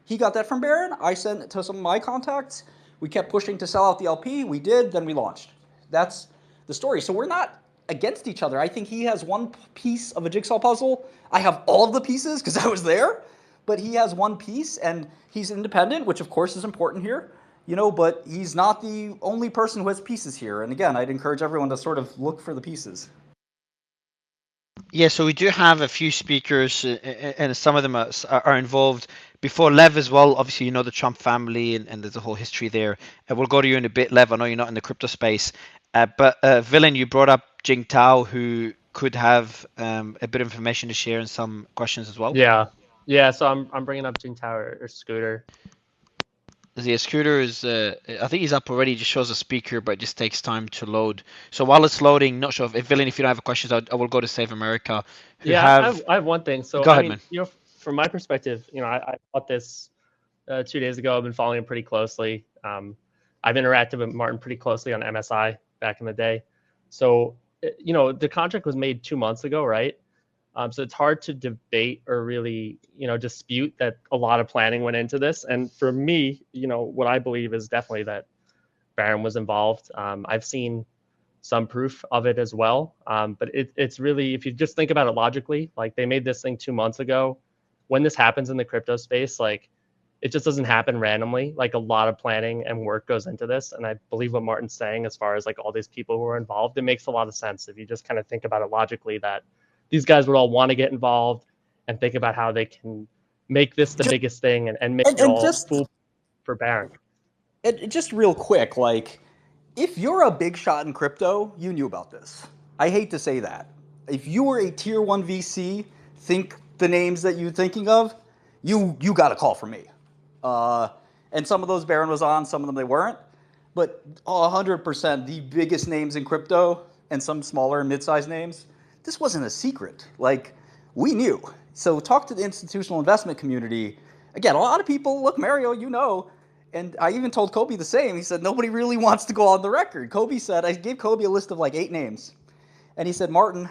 he got that from Barron. I sent it to some of my contacts. We kept pushing to sell out the LP. We did, then we launched. That's the story. So we're not against each other. I think he has one piece of a jigsaw puzzle. I have all of the pieces because I was there, but he has one piece, and he's independent, which of course is important here, but he's not the only person who has pieces here. And again, I'd encourage everyone to sort of look for the pieces. Yeah, so we do have a few speakers, and some of them are involved before Lev as well. Obviously, the Trump family, and there's a whole history there. We'll go to you in a bit, Lev. I know you're not in the crypto space, but Villain, you brought up Jing Tao, who could have a bit of information to share and some questions as well. Yeah. So I'm bringing up Jing Tao or Scooter. The scooter is, I think he's up already. Just shows a speaker, but it just takes time to load. So while it's loading, not sure if Villain, if you don't have questions, I will go to Save America. I have one thing. So go ahead, I mean, man. From my perspective, I bought this 2 days ago. I've been following him pretty closely. I've interacted with Martin pretty closely on MSI back in the day. So the contract was made 2 months ago, right? So it's hard to debate or really, dispute that a lot of planning went into this. And for me, what I believe is definitely that Barron was involved. I've seen some proof of it as well. But it's really, if you just think about it logically, like they made this thing 2 months ago. When this happens in the crypto space, like it just doesn't happen randomly. Like a lot of planning and work goes into this. And I believe what Martin's saying as far as like all these people who are involved, it makes a lot of sense if you just kind of think about it logically, that these guys would all want to get involved and think about how they can make this the biggest thing and make it all just cool for Barron. Just real quick, like, if you're a big shot in crypto, you knew about this. I hate to say that. If you were a tier 1 VC, think the names that you're thinking of, you got a call from me. And some of those Barron was on, some of them they weren't. But 100% the biggest names in crypto and some smaller and mid-sized names, this wasn't a secret. Like, we knew. So talk to the institutional investment community. Again, a lot of people, look, Mario, and I even told Kobe the same. He said, nobody really wants to go on the record. Kobe said, I gave Kobe a list of like 8 names. And he said, Martin,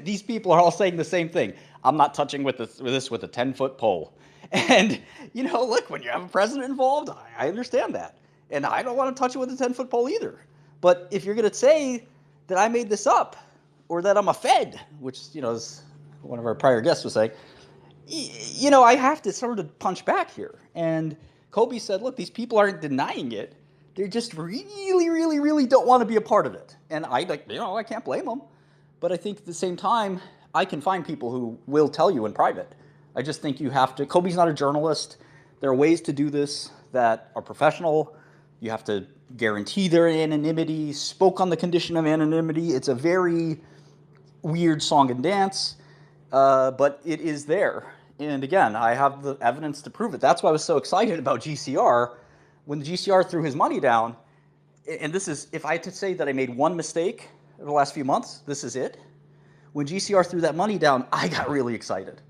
these people are all saying the same thing. I'm not touching with this with a 10-foot pole. And, look, when you have a president involved, I understand that. And I don't want to touch it with a 10-foot pole either. But if you're going to say that I made this up or that I'm a Fed, which, is one of our prior guests was saying, I have to sort of punch back here. And Kobe said, look, these people aren't denying it. They just really, really, really don't want to be a part of it. And I can't blame them. But I think at the same time, I can find people who will tell you in private. I just think you have to. Kobe's not a journalist. There are ways to do this that are professional. You have to guarantee their anonymity, spoke on the condition of anonymity. It's a very weird song and dance, but it is there. And again, I have the evidence to prove it. That's why I was so excited about GCR. When the GCR threw his money down, and this is, if I had to say that I made one mistake in the last few months, this is it. When GCR threw that money down, I got really excited.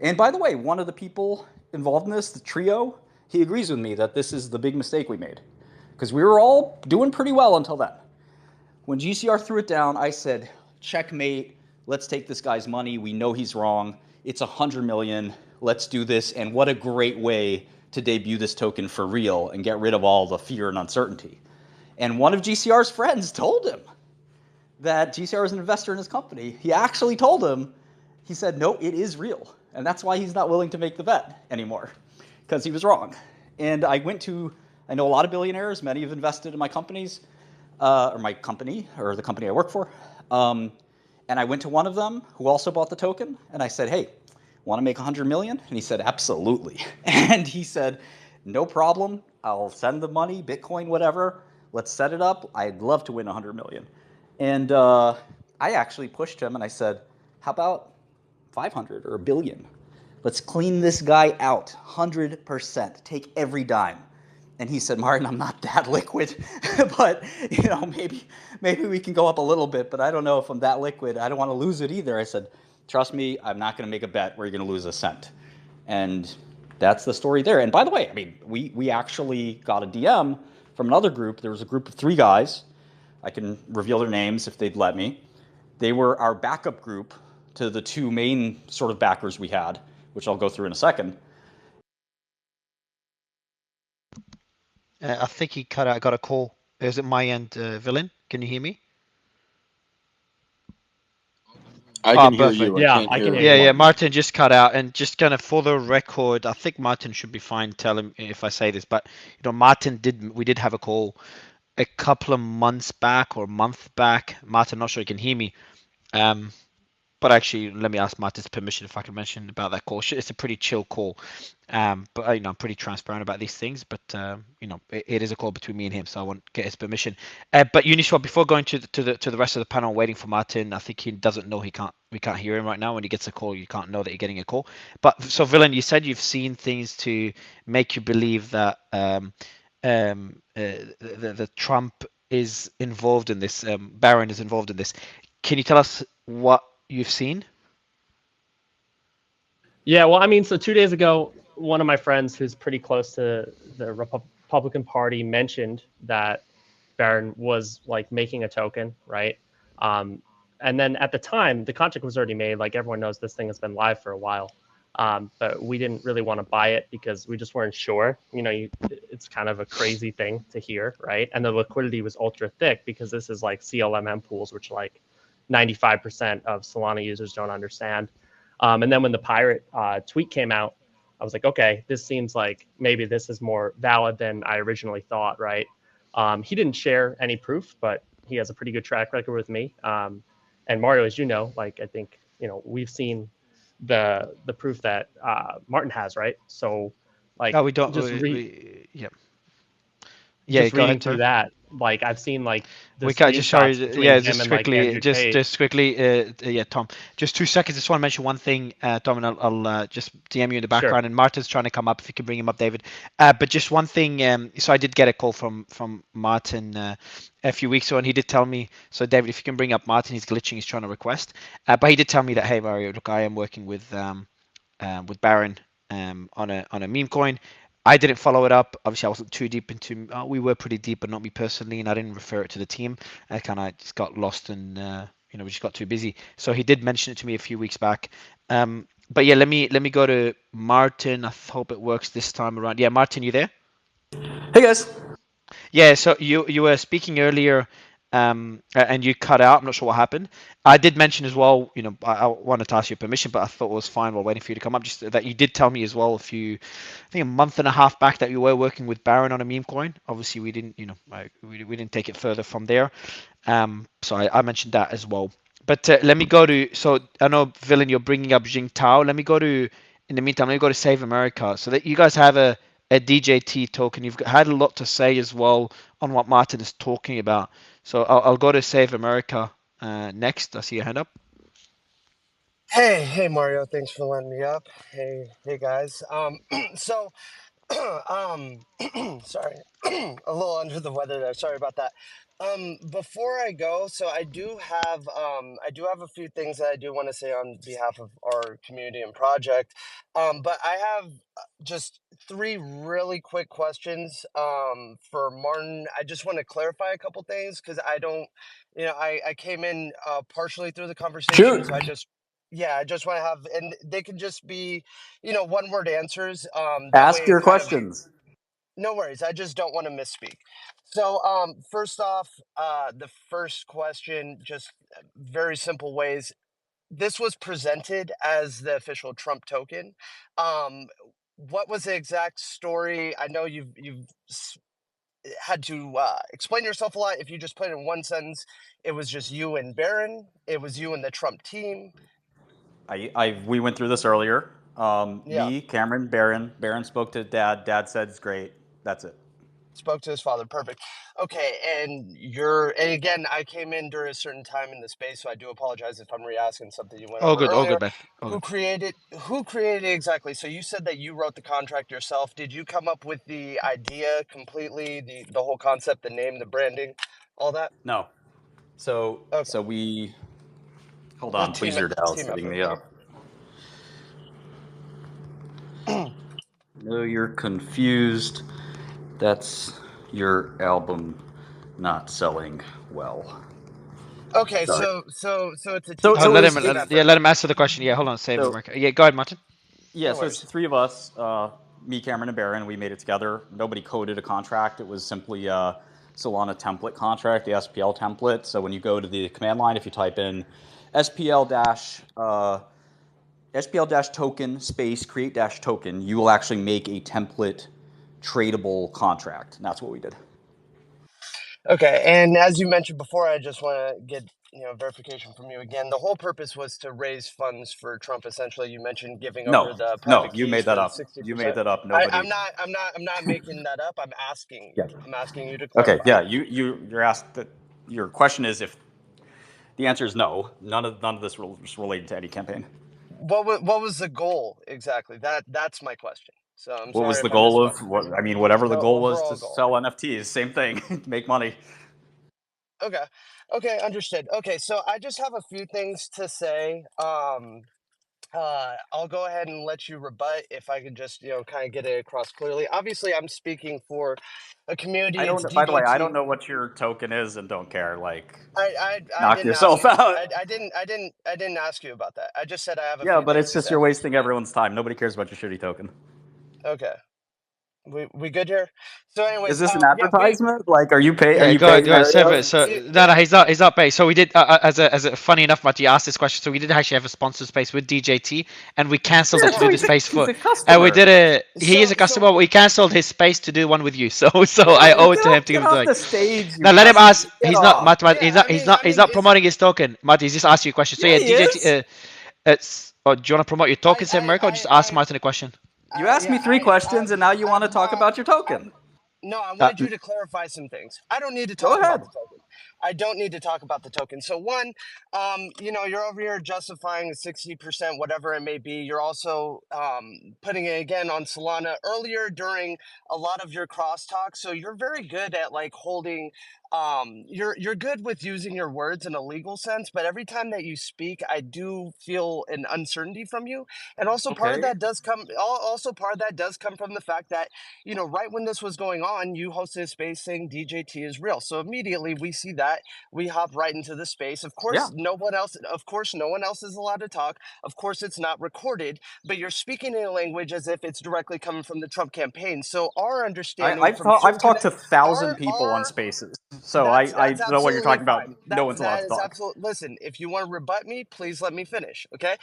And by the way, one of the people involved in this, the trio, he agrees with me that this is the big mistake we made. Because we were all doing pretty well until then. When GCR threw it down, I said, checkmate, let's take this guy's money. We know he's wrong. It's $100 million. Let's do this. And what a great way to debut this token for real and get rid of all the fear and uncertainty. And one of GCR's friends told him that GCR is an investor in his company. He actually told him, he said, no, it is real. And that's why he's not willing to make the bet anymore, because he was wrong. And I know a lot of billionaires. Many have invested in my companies, or my company, or the company I work for. And I went to one of them who also bought the token, and I said, hey, want to make $100 million? And he said, absolutely. And he said, no problem. I'll send the money, Bitcoin, whatever. Let's set it up. I'd love to win $100 million. And I actually pushed him, and I said, how about 500 or $1 billion? Let's clean this guy out, 100%. Take every dime. And he said, Martin, I'm not that liquid, but maybe we can go up a little bit, but I don't know if I'm that liquid. I don't want to lose it either. I said, trust me, I'm not going to make a bet where you're going to lose a cent. And that's the story there. And by the way, I mean, we actually got a DM from another group. There was a group of 3 guys. I can reveal their names if they'd let me. They were our backup group to the 2 main sort of backers we had, which I'll go through in a second. I think he cut out. I got a call. Is it my end, Villain? Can you hear me? I can hear you. Yeah, I can hear you. Yeah, Martin just cut out. And just kind of for the record, I think Martin should be fine. Tell him if I say this, but we did have a call a couple of months back or a month back. Martin, not sure you can hear me. But actually, let me ask Martin's permission if I can mention about that call. It's a pretty chill call, but I'm pretty transparent about these things. But it is a call between me and him, so I won't get his permission. But Uniswap, before going to the rest of the panel, waiting for Martin, I think he doesn't know we can't hear him right now. When he gets a call, you can't know that you're getting a call. But so, Villain, you said you've seen things to make you believe that the Trump is involved in this. Barron is involved in this. Can you tell us what you've seen? Yeah, well, I mean, so 2 days ago, one of my friends who's pretty close to the Republican Party mentioned that Barron was like making a token, right? And then at the time, the contract was already made. Like everyone knows, this thing has been live for a while, but we didn't really want to buy it because we just weren't sure. You know, it's kind of a crazy thing to hear, right? And the liquidity was ultra thick because this is like CLMM pools, which like 95% of Solana users don't understand. And then when the pirate tweet came out, I was like, okay, this seems like maybe this is more valid than I originally thought, right? He didn't share any proof, but he has a pretty good track record with me. And Mario, as you know, like I think we've seen the proof that Martin has, right? So like, we don't. Just yeah. Just go reading ahead, through that, like I've seen like the we can't just sorry, between yeah, him just and quickly, like Andrew Tate. just quickly, yeah, Tom, just 2 seconds. Just want to mention one thing, Tom, and I'll just DM you in the background. Sure. And Martin's trying to come up. If you can bring him up, David. But just one thing. So I did get a call from Martin a few weeks ago, and he did tell me. So David, if you can bring up Martin, he's glitching. He's trying to request. But he did tell me that, hey Mario, look, I am working with Barron on a meme coin. I didn't follow it up. Obviously, I wasn't too deep into. We were pretty deep, but not me personally, and I didn't refer it to the team. I kind of just got lost and we just got too busy. So he did mention it to me a few weeks back. But yeah, let me go to Martin. I hope it works this time around. Yeah, Martin, you there? Hey guys. Yeah, so you were speaking earlier, and you cut out. I'm not sure what happened. I did mention as well, I wanted to ask your permission, but I thought it was fine while waiting for you to come up. Just that you did tell me as well I think a month and a half back, that you were working with Barron on a meme coin. Obviously, we didn't, we didn't take it further from there. So I mentioned that as well. But let me go to. So I know, Villain, you're bringing up Jing Tao. Let me go to. In the meantime, let me go to Save America. So that you guys have a DJT token. You've had a lot to say as well on what Martin is talking about. So I'll go to Save America next. I see your hand up. Hey Mario, thanks for letting me up. Hey guys. So sorry, a little under the weather there. Sorry about that. Before I go, so I do have a few things that I do want to say on behalf of our community and project. But I have just 3 really quick questions for Martin. I just want to clarify a couple things because I don't, I came in partially through the conversation, so I just want to have, and they can just be, 1-word answers. Ask your questions. No worries. I just don't want to misspeak. So, first off, the first question, just very simple ways. This was presented as the official Trump token. What was the exact story? I know you've had to explain yourself a lot. If you just put it in one sentence, it was just you and Barron. It was you and the Trump team. We went through this earlier. Yeah. Me, Cameron, Barron. Barron spoke to Dad. Dad said it's great. That's it. Spoke to his father. Perfect. Okay, and again, I came in during a certain time in the space, so I do apologize if I'm re-asking something you went over earlier. All good, man. Who created it exactly? So you said that you wrote the contract yourself. Did you come up with the idea completely, the whole concept, the name, the branding, all that? No. So Okay. so we hold on, please. Your dad's hitting me up. No, you're confused. That's your album not selling well. Okay, sorry. so it's a team. Let him answer the question. Yeah, hold on. Save America. Yeah, go ahead, Martin. Yeah, so it's the 3 of us, me, Cameron, and Barron. We made it together. Nobody coded a contract. It was simply a Solana template contract, the SPL template. So when you go to the command line, if you type in SPL-token space create-token, you will actually make a template tradable contract. And that's what we did. Okay, and as you mentioned before, I just want to get verification from you again. The whole purpose was to raise funds for Trump. Essentially, you mentioned giving over the private keys. You made that up. 60%. You made that up. Nobody. I'm not making that up. I'm asking. Yeah. I'm asking you to clarify. Okay. Yeah. You're asked that. Your question is if the answer is no. None of this was related to any campaign. What was the goal exactly? That's my question. So I'm What sorry was the if I goal of misspoke. what? I mean, whatever the goal was Overall to goal. sell NFTs, same thing, make money. Okay. Okay, understood. Okay, so I just have a few things to say. I'll go ahead and let you rebut if I could just, kind of get it across clearly. Obviously, I'm speaking for a community. I It's don't. By the way, I don't DJT. know what your token is, and don't care. Like, I knock didn't ask yourself you. out. I didn't ask you about that. I just said I have a Yeah, few but things it's to just say. you're wasting everyone's time. Nobody cares about your shitty token. Okay. We good here? So anyways, Is this an yeah, advertisement? Like, are you paying? Are Yeah, you go ahead, paying go ahead. Mario? So no, he's not paying. So we did, as a funny enough, Matt, you asked this question. So we did actually have a sponsor space with DJT, and we cancelled Yeah, it to so do the he's space he's for. a And we customer. did a. He is a So customer. But we cancelled his space to do one with you. So Yeah, I owe it to him to give get him to off like. the stage, you Now let him customer. ask. Get He's not off. Matt. yeah, He's not promoting his token. Matt, he's just asked you a question. So Yeah, yeah, he is. DJT. It's. Oh, do you want to promote your token, Save America, or just ask Martin a question? You asked me 3 questions, and now you want to talk about your token. No, I wanted you to clarify some things. I don't need to Go talk about ahead. the token. I don't need to talk about the token. So one, you're over here justifying 60%, whatever it may be. You're also putting it again on Solana earlier during a lot of your crosstalk. So you're very good at like holding. You're good with using your words in a legal sense, but every time that you speak, I do feel an uncertainty from you. And also part of Okay. that does come. Also part of that does come from the fact that right when this was going on, you hosted a space saying DJT is real. So immediately we see that, we hop right into the space. Of course, no one else is allowed to talk. Of course, it's not recorded, but you're speaking in a language as if it's directly coming from the Trump campaign. So our understanding I've from talked to 1,000 people on Spaces, so that's I know what you're absolutely talking about. fine. No one's allowed That to is talk. absolute. Listen, if you want to rebut me, please let me finish. Okay.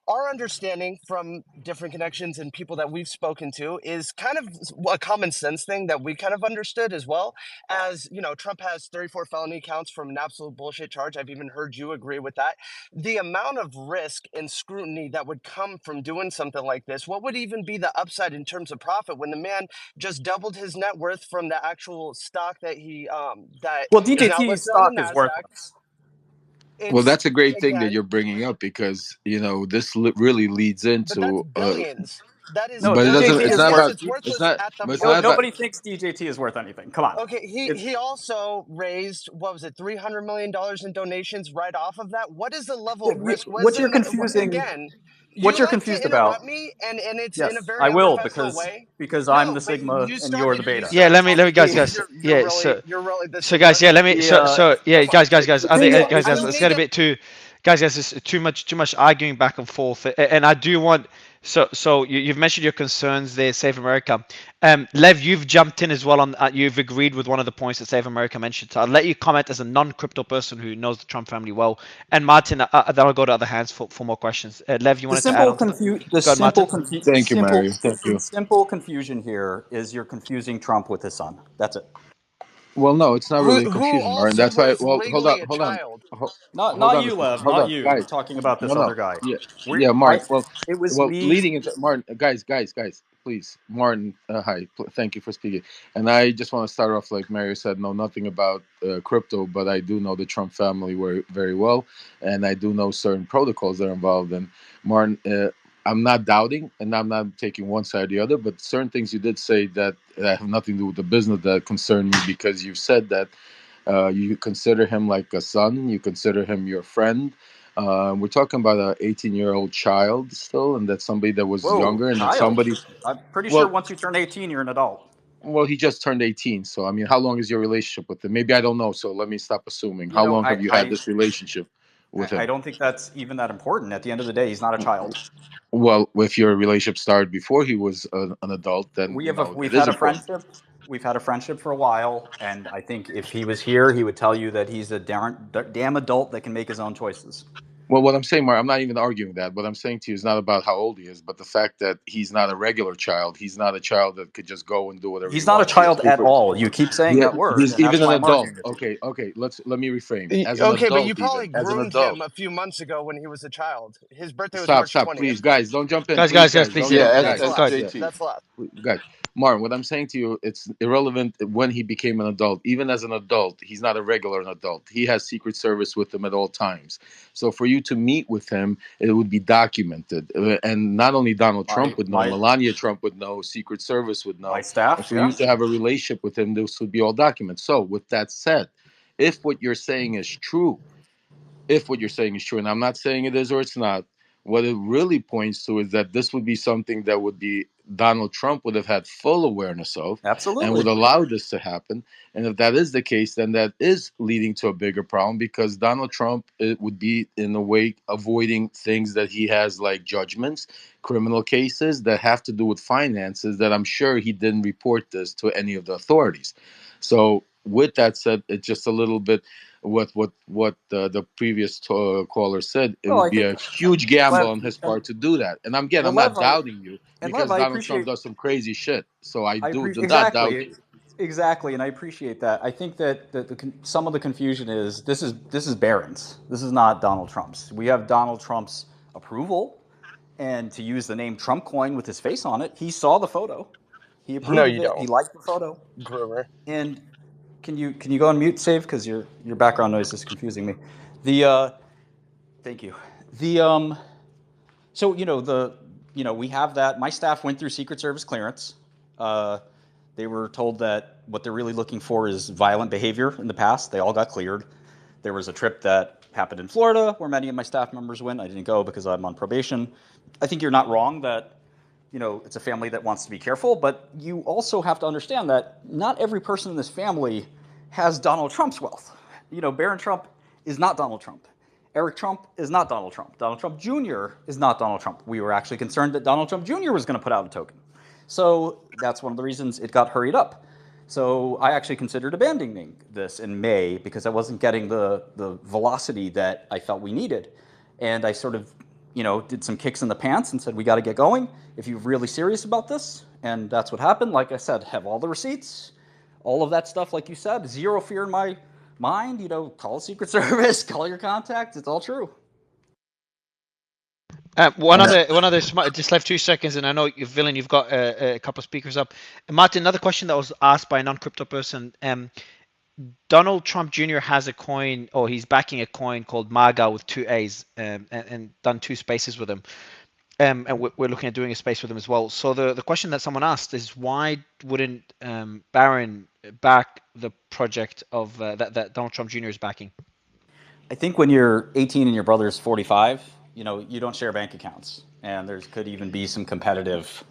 Our understanding from different connections and people that we've spoken to is kind of a common sense thing that we kind of understood as well. As Trump has 34 felony counts from an absolute bullshit charge. I've even heard you agree with that. The amount of risk and scrutiny that would come from doing something like this, what would even be the upside in terms of profit when the man just doubled his net worth from the actual stock that he that Well, is now DJT listed on stock the is NASDAQ? worthless. Well, It's that's a great thing that again, you're bringing up because this really leads but that's into. billions. That is No, But it doesn't. billions. DJT It's And is not yes, worth. about. it's It's worthless not. at the But it's No, not moment. about. nobody thinks DJT is worth anything. Come on. Okay, he also raised, what was it, $300 million in donations right off of that. What is the level of risk? What you're confusing. Again, What you you're like to confused about. interrupt me, and it's in a Yes, very I will unprofessional because way. I'm No, the but Sigma you and you're started the you Beta. Yeah, started let me, talking. guys. You're So, you're really this so is guys, what yeah, let me. So, yeah, come on. guys. I think, guys, I don't let's need get a to. bit too, guys, it's too much arguing back and forth, and I do want. So you've mentioned your concerns there, Save America. Lev, you've jumped in as well on. You've agreed with one of the points that Save America mentioned. So I'll let you comment as a non-crypto person who knows the Trump family well. And Martin, then I'll go to other hands for more questions. Lev, you The wanted to add simple on to that? Go ahead, simple Martin. Thank you, Mario. Thank you. simple confusion here is you're confusing Trump with his son. That's it. Well, no, it's not really Who confusion, Martin. also That's why. was Well, legally a hold on, child. Not a you, second. Lev. Hold Not on, you. We're guys. talking about this No. other guy. Yeah, We yeah, I Martin. it was Well, me. leading into Martin, guys, please, Martin. Hi, thank you for speaking. And I just want to start off like Mario said, know nothing about crypto, but I do know the Trump family very well, and I do know certain protocols that are involved. And Martin, I'm not doubting, and I'm not taking one side or the other, but certain things you did say that have nothing to do with the business that concern me because you said that you consider him like a son, you consider him your friend. We're talking about an 18-year-old child still, and that's somebody that was Whoa, younger, and that child. somebody. I'm pretty sure Well, once you turn 18, you're an adult. well, he just turned 18, so I mean, how long is your relationship with him? Maybe I don't know, so let me stop assuming. You How know, long have you had this relationship with I him? don't think that's even that important. At the end of the day, he's not a child. Well, if your relationship started before he was an adult, then We've it is had a important. friendship. We've had a friendship for a while, and I think if he was here, he would tell you that he's a damn adult that can make his own choices. Well, what I'm saying, Mark, I'm not even arguing that. What I'm saying to you is not about how old he is, but the fact that he's not a regular child. He's not a child that could just go and do whatever he He's not a wants. He has child at papers. all. You keep saying that word, He's and that's even an why I'm adult. arguing with you. Okay. Let me reframe. As an Okay, but you adult, probably even as an groomed adult. him a few months ago when he was a child. His birthday was Stop, March 20th. please, guys, don't jump in, Guys, please, please, don't yeah, jump in, That's guys. left. Yeah. That's left. Guys, Martin, what I'm saying to you, it's irrelevant when he became an adult. Even as an adult, he's not a regular adult. He has Secret Service with him at all times. So for you to meet with him, it would be documented. And not only Donald Trump would know, Melania Trump would know, Secret Service would know. My staff, and for you to have a relationship with him, this would be all documented. So with that said, if what you're saying is true, and I'm not saying it is or it's not, what it really points to is that this would be something that would be Donald Trump would have had full awareness of, absolutely, and would allow this to happen. And if that is the case, then that is leading to a bigger problem, because Donald Trump, it would be in a way avoiding things that he has, like judgments, criminal cases that have to do with finances, that I'm sure he didn't report this to any of the authorities. So with that said, it's just a little bit what the previous caller said. It would be a huge gamble on his part to do that. And I'm not doubting you, because Donald Trump does some crazy shit. So I do not doubt you. Exactly, and I appreciate that. I think that some of the confusion is this is Barron's. This is not Donald Trump's. We have Donald Trump's approval, and to use the name TrumpCoin with his face on it, he saw the photo. He approved of it. He liked the photo. Groomer. And can you go on mute, Save, because your background noise is confusing me. Thank you. So we have that. My staff went through Secret Service clearance. They were told that what they're really looking for is violent behavior in the past. They all got cleared. There was a trip that happened in Florida where many of my staff members went. I didn't go because I'm on probation. I think you're not wrong that it's a family that wants to be careful, but you also have to understand that not every person in this family has Donald Trump's wealth. Barron Trump is not Donald Trump. Eric Trump is not Donald Trump. Donald Trump Jr. is not Donald Trump. We were actually concerned that Donald Trump Jr. was going to put out a token. So that's one of the reasons it got hurried up. So I actually considered abandoning this in May because I wasn't getting the velocity that I felt we needed. And I sort of did some kicks in the pants and said, we got to get going if you're really serious about this. And that's what happened. Like I said, have all the receipts, all of that stuff, like you said, zero fear in my mind. Call Secret Service, call your contacts. It's all true. One other just left 2 seconds, and I know Villain, you've got a couple of speakers up. Martin, another question that was asked by a non-crypto person. Donald Trump Jr. has a coin, or he's backing a coin called MAGA with 2 A's, and done 2 spaces with him. And we're looking at doing a space with him as well. So the question that someone asked is, why wouldn't Barron back the project of that Donald Trump Jr. is backing? I think when you're 18 and your brother's 45, you don't share bank accounts, and there could even be some competitive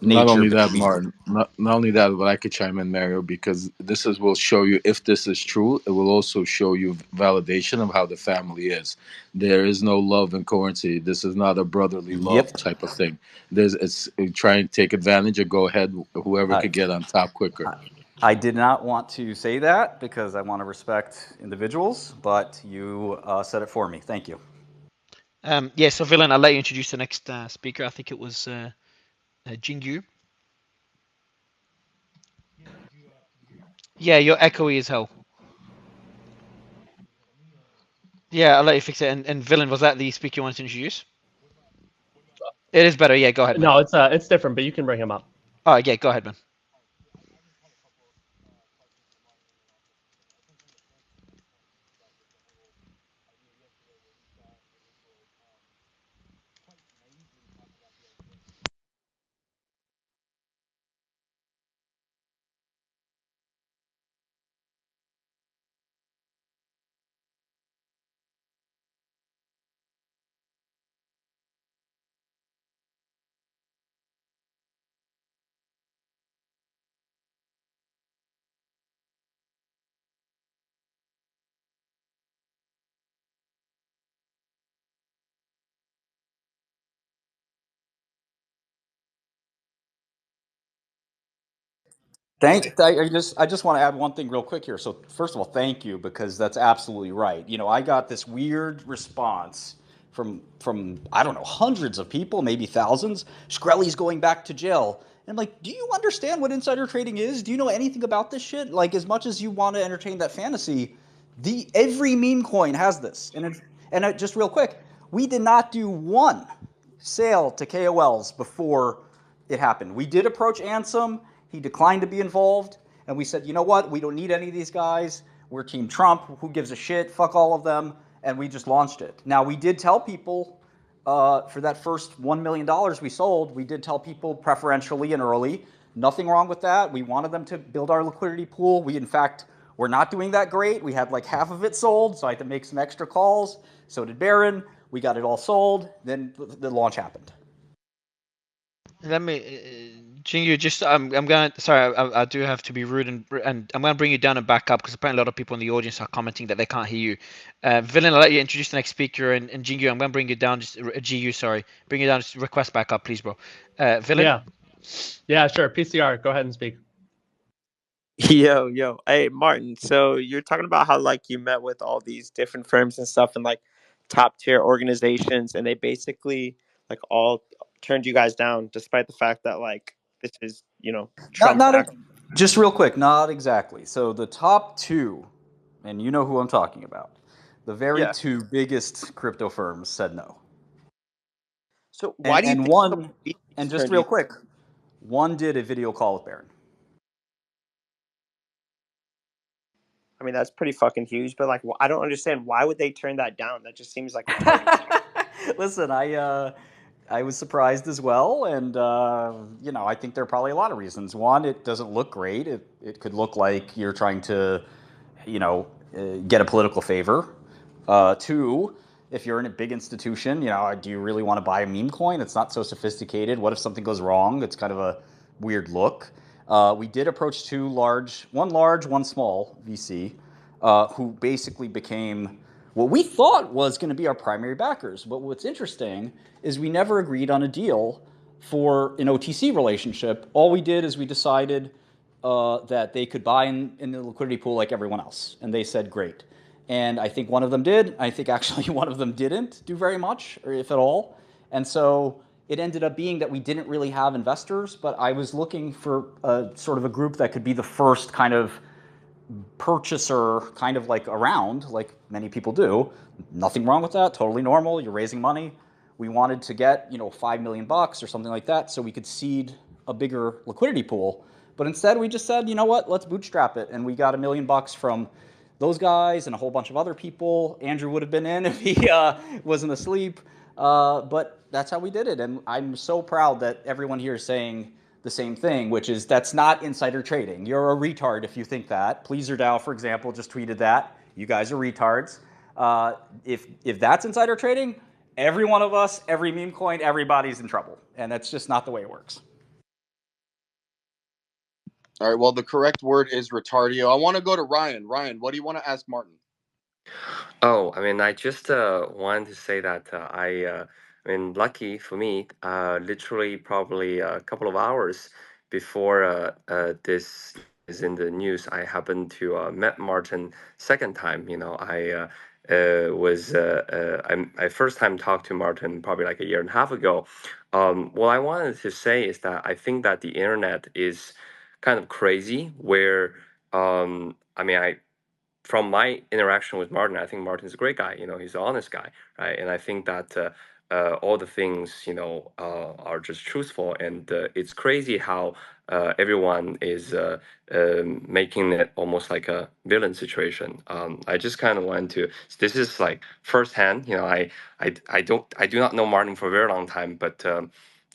nature. Not only that, Martin. Not only that, but I could chime in, Mario, because will show you, if this is true, it will also show you validation of how the family is. There is no love in currency. This is not a brotherly love type of thing. It's try and take advantage or go ahead, whoever could get on top quicker. I did not want to say that because I want to respect individuals, but you said it for me. Thank you. So Villain, I'll let you introduce the next speaker. I think it was Jingyu. Yeah, you're echoey as hell. Yeah, I'll let you fix it. And Villain, was that the speaker you wanted to introduce? It is better. Yeah, go ahead, man. No, it's different, but you can bring him up. Oh, yeah, go ahead, man. I just want to add one thing real quick here. So first of all, thank you, because that's absolutely right. I got this weird response from I don't know, hundreds of people, maybe thousands. Shkreli's going back to jail. And I'm like, do you understand what insider trading is? Do you know anything about this shit? Like, as much as you want to entertain that fantasy, every meme coin has this. And just real quick, we did not do one sale to KOLs before it happened. We did approach Ansem. He declined to be involved, and we said, you know what? We don't need any of these guys. We're Team Trump. Who gives a shit? Fuck all of them. And we just launched it. Now, we did tell people for that first $1 million we sold, we did tell people preferentially and early. Nothing wrong with that. We wanted them to build our liquidity pool. We, in fact, were not doing that great. We had like half of it sold, so I had to make some extra calls. So did Barron. We got it all sold. Then the launch happened. Let me, Jingu, just I'm gonna sorry, I do have to be rude and I'm gonna bring you down and back up because apparently a lot of people in the audience are commenting that they can't hear you. Villain, I'll let you introduce the next speaker, and Jingu, I'm gonna bring you down. Just GU, sorry, bring you down. Just request back up, please, bro. Villain. Yeah, sure. PCR, go ahead and speak. Yo, hey Martin. So you're talking about how like you met with all these different firms and stuff and like top tier organizations, and they basically like all turned you guys down, despite the fact that like this is Trump. Just real quick, not exactly. So the top two, and you know who I'm talking about, the very two biggest crypto firms said no. So why do you think one? And just real quick, one did a video call with Barron. I mean, that's pretty fucking huge, but like, I don't understand, why would they turn that down? That just seems like retarded. Listen, I was surprised as well, and I think there are probably a lot of reasons. One, it doesn't look great. It could look like you're trying to, get a political favor. Two, if you're in a big institution, do you really want to buy a meme coin? It's not so sophisticated. What if something goes wrong? It's kind of a weird look. We did approach one large, one small VC, who basically became what we thought was going to be our primary backers. But what's interesting is we never agreed on a deal for an OTC relationship. All we did is we decided that they could buy in the liquidity pool like everyone else. And they said, great. And I think one of them did. I think actually one of them didn't do very much, or if at all. And so it ended up being that we didn't really have investors, but I was looking for sort of a group that could be the first kind of purchaser, kind of like around, like many people do. Nothing wrong with that, totally normal. You're raising money. We wanted to get, $5 million or something like that so we could seed a bigger liquidity pool. But instead we just said, you know what, let's bootstrap it. And we got $1 million from those guys and a whole bunch of other people. Andrew would have been in if he wasn't asleep. But that's how we did it. And I'm so proud that everyone here is saying the same thing, which is that's not insider trading. You're a retard if you think that. Pleaser DAO, for example, just tweeted that. You guys are retards. If that's insider trading, every one of us, every meme coin, everybody's in trouble. And that's just not the way it works. All right, well, the correct word is retardio. I want to go to Ryan. Ryan, what do you want to ask Martin? Oh, I mean, I just wanted to say that I mean, lucky for me, literally probably a couple of hours before this is in the news, I happened to met Martin second time. I first time talked to Martin probably like a year and a half ago. What I wanted to say is that I think that the internet is kind of crazy. Where I mean, from my interaction with Martin, I think Martin's a great guy. He's an honest guy, right? And I think that all the things, are just truthful. And it's crazy how everyone is making it almost like a villain situation. I just kind of want to. This is like firsthand. I do not know Martin for a very long time, but.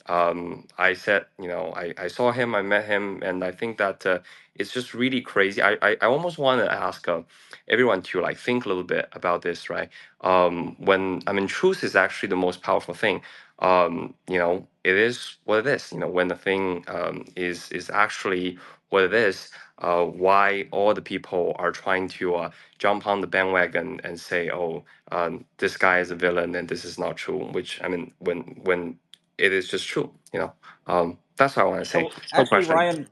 I said, I saw him, I met him, and I think that it's just really crazy. I almost want to ask everyone to like think a little bit about this, right? Truth is actually the most powerful thing. It is what it is. When the thing is actually what it is, why all the people are trying to jump on the bandwagon and say, oh, this guy is a villain and this is not true. Which, I mean, when it is just true, that's what I want to say. So actually, Ryan,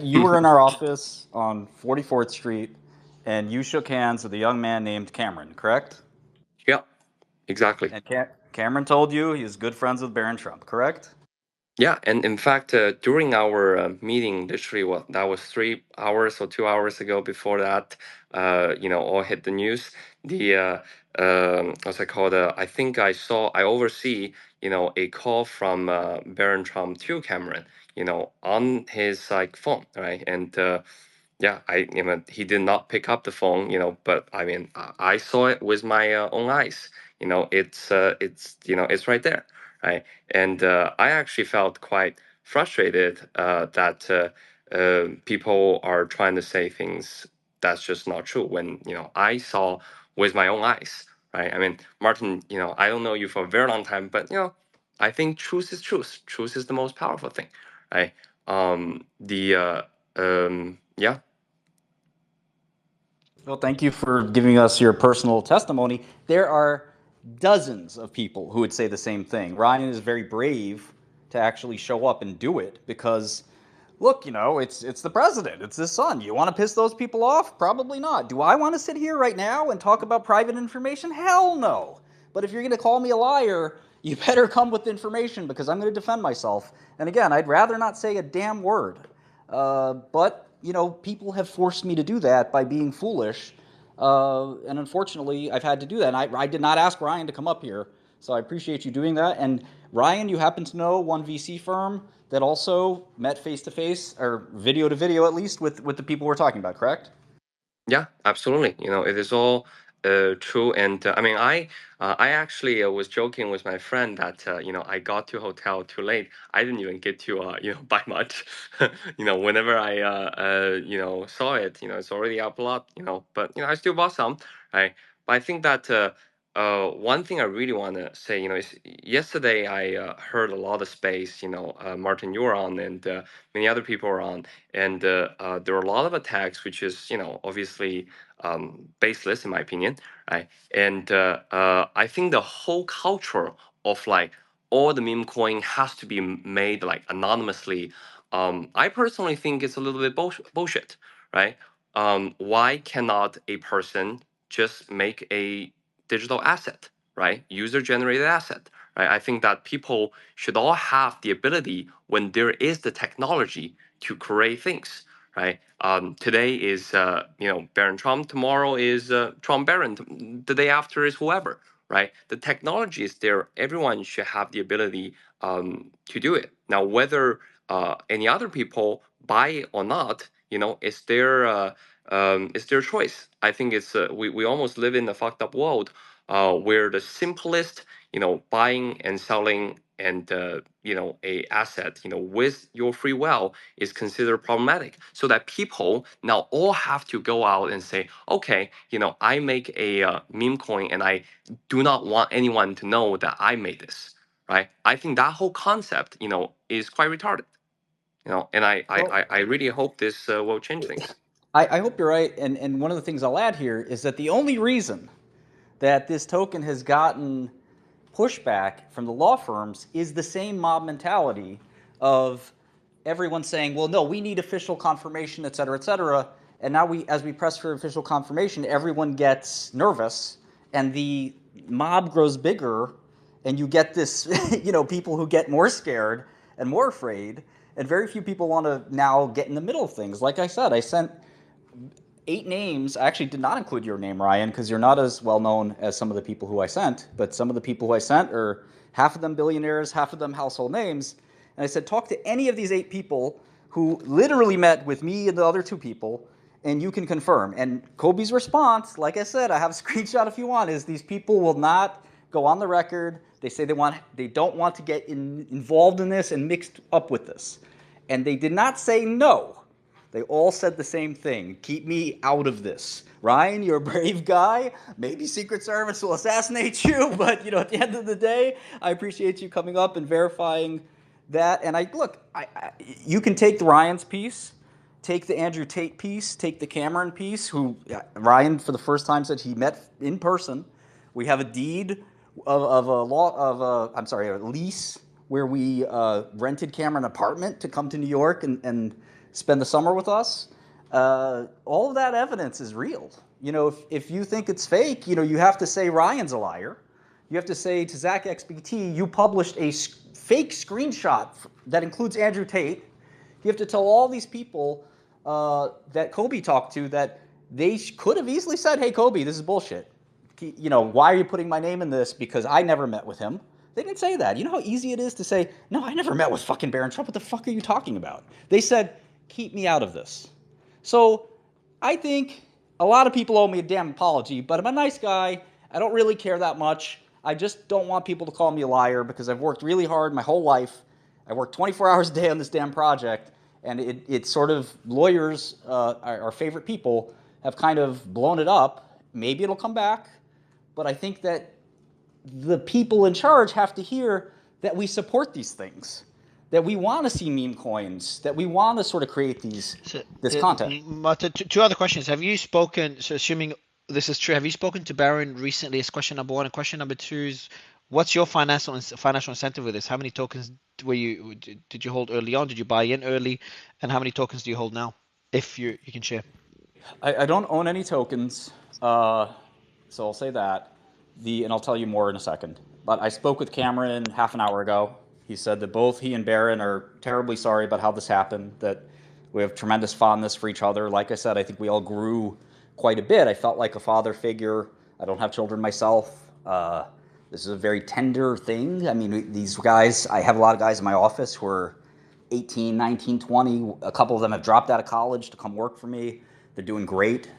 you were in our office on 44th Street, and you shook hands with a young man named Cameron, correct? Yeah, exactly. And Cameron told you he was good friends with Barron Trump, correct? Yeah, and in fact, during our meeting, literally, that was 3 hours or 2 hours ago. Before that, all hit the news. What's it called? I think I oversee, a call from Barron Trump to Cameron, on his like phone, right? And yeah, he did not pick up the phone, but I mean, I saw it with my own eyes. It's right there, right? And I actually felt quite frustrated that people are trying to say things that's just not true when I saw with my own eyes, right? I mean, Martin, I don't know you for a very long time, but I think truth is truth. Truth is the most powerful thing, right? Yeah. Well, thank you for giving us your personal testimony. There are dozens of people who would say the same thing. Ryan is very brave to actually show up and do it because, look, it's the president. It's his son. You want to piss those people off? Probably not. Do I want to sit here right now and talk about private information? Hell no. But if you're going to call me a liar, you better come with information because I'm going to defend myself. And again, I'd rather not say a damn word. But people have forced me to do that by being foolish. And unfortunately, I've had to do that. And I did not ask Ryan to come up here. So I appreciate you doing that. And Ryan, you happen to know one VC firm that also met face-to-face, or video-to-video at least, with the people we're talking about, correct? Yeah, absolutely. It is all true. And I mean, I actually was joking with my friend that I got to hotel too late. I didn't even get to buy much. Whenever I saw it, it's already up a lot. But I still bought some. Right. But I think that one thing I really want to say, is yesterday I heard a lot of space. Martin, you were on, and many other people were on, and there were a lot of attacks, which is obviously baseless in my opinion, right? And I think the whole culture of like all the meme coin has to be made like anonymously. I personally think it's a little bit bullshit, right? Why cannot a person just make a digital asset, right? User generated asset, right? I think that people should all have the ability when there is the technology to create things, right? Today is Barron Trump. Tomorrow is Trump Barron. The day after is whoever, right? The technology is there. Everyone should have the ability to do it. Now, whether any other people buy it or not, it's their choice. I think it's we almost live in a fucked up world where the simplest, buying and selling and a asset, with your free will is considered problematic. So that people now all have to go out and say, okay, I make a meme coin and I do not want anyone to know that I made this, right? I think that whole concept, is quite retarded. And I really hope this will change things. I hope you're right. And one of the things I'll add here is that the only reason that this token has gotten pushback from the law firms is the same mob mentality of everyone saying, well, no, we need official confirmation, et cetera, et cetera. And now as we press for official confirmation, everyone gets nervous and the mob grows bigger and you get this, people who get more scared and more afraid. And very few people want to now get in the middle of things. Like I said, I sent 8 names. I actually did not include your name, Ryan, because you're not as well known as some of the people who I sent. But some of the people who I sent are half of them billionaires, half of them household names. And I said, talk to any of these 8 people who literally met with me and the other 2 people, and you can confirm. And Kobe's response, like I said, I have a screenshot if you want, is these people will not go on the record. They say they don't want to get involved in this and mixed up with this. And they did not say no. They all said the same thing. Keep me out of this. Ryan, you're a brave guy. Maybe Secret Service will assassinate you, but at the end of the day, I appreciate you coming up and verifying that. And you can take the Ryan's piece, take the Andrew Tate piece, take the Cameron piece, who Ryan for the first time said he met in person. We have a deed of a lease where we rented Cameron an apartment to come to New York and spend the summer with us. All of that evidence is real. If you think it's fake, you have to say Ryan's a liar. You have to say to Zach XBT, you published a fake screenshot that includes Andrew Tate. You have to tell all these people that Kobe talked to that they could have easily said, hey, Kobe, this is bullshit. Why are you putting my name in this? Because I never met with him. They didn't say that. You know how easy it is to say, no, I never met with fucking Barron Trump. What the fuck are you talking about? They said, keep me out of this. So I think a lot of people owe me a damn apology, but I'm a nice guy. I don't really care that much. I just don't want people to call me a liar because I've worked really hard my whole life. I worked 24 hours a day on this damn project, and it's sort of lawyers, our favorite people, have kind of blown it up. Maybe it'll come back, but I think that the people in charge have to hear that we support these things, that we want to see meme coins, that we want to sort of create this content. Martin, two other questions. Have you spoken, so assuming this is true, have you spoken to Barron recently is question number one, and question number two is, what's your financial incentive with this? How many tokens did you hold early on? Did you buy in early? And how many tokens do you hold now, if you can share? I don't own any tokens, so I'll say that. And I'll tell you more in a second. But I spoke with Cameron half an hour ago. He said that both he and Barron are terribly sorry about how this happened, that we have tremendous fondness for each other. Like I said, I think we all grew quite a bit. I felt like a father figure. I don't have children myself. This is a very tender thing. I mean, these guys, I have a lot of guys in my office who are 18, 19, 20. A couple of them have dropped out of college to come work for me. They're doing great.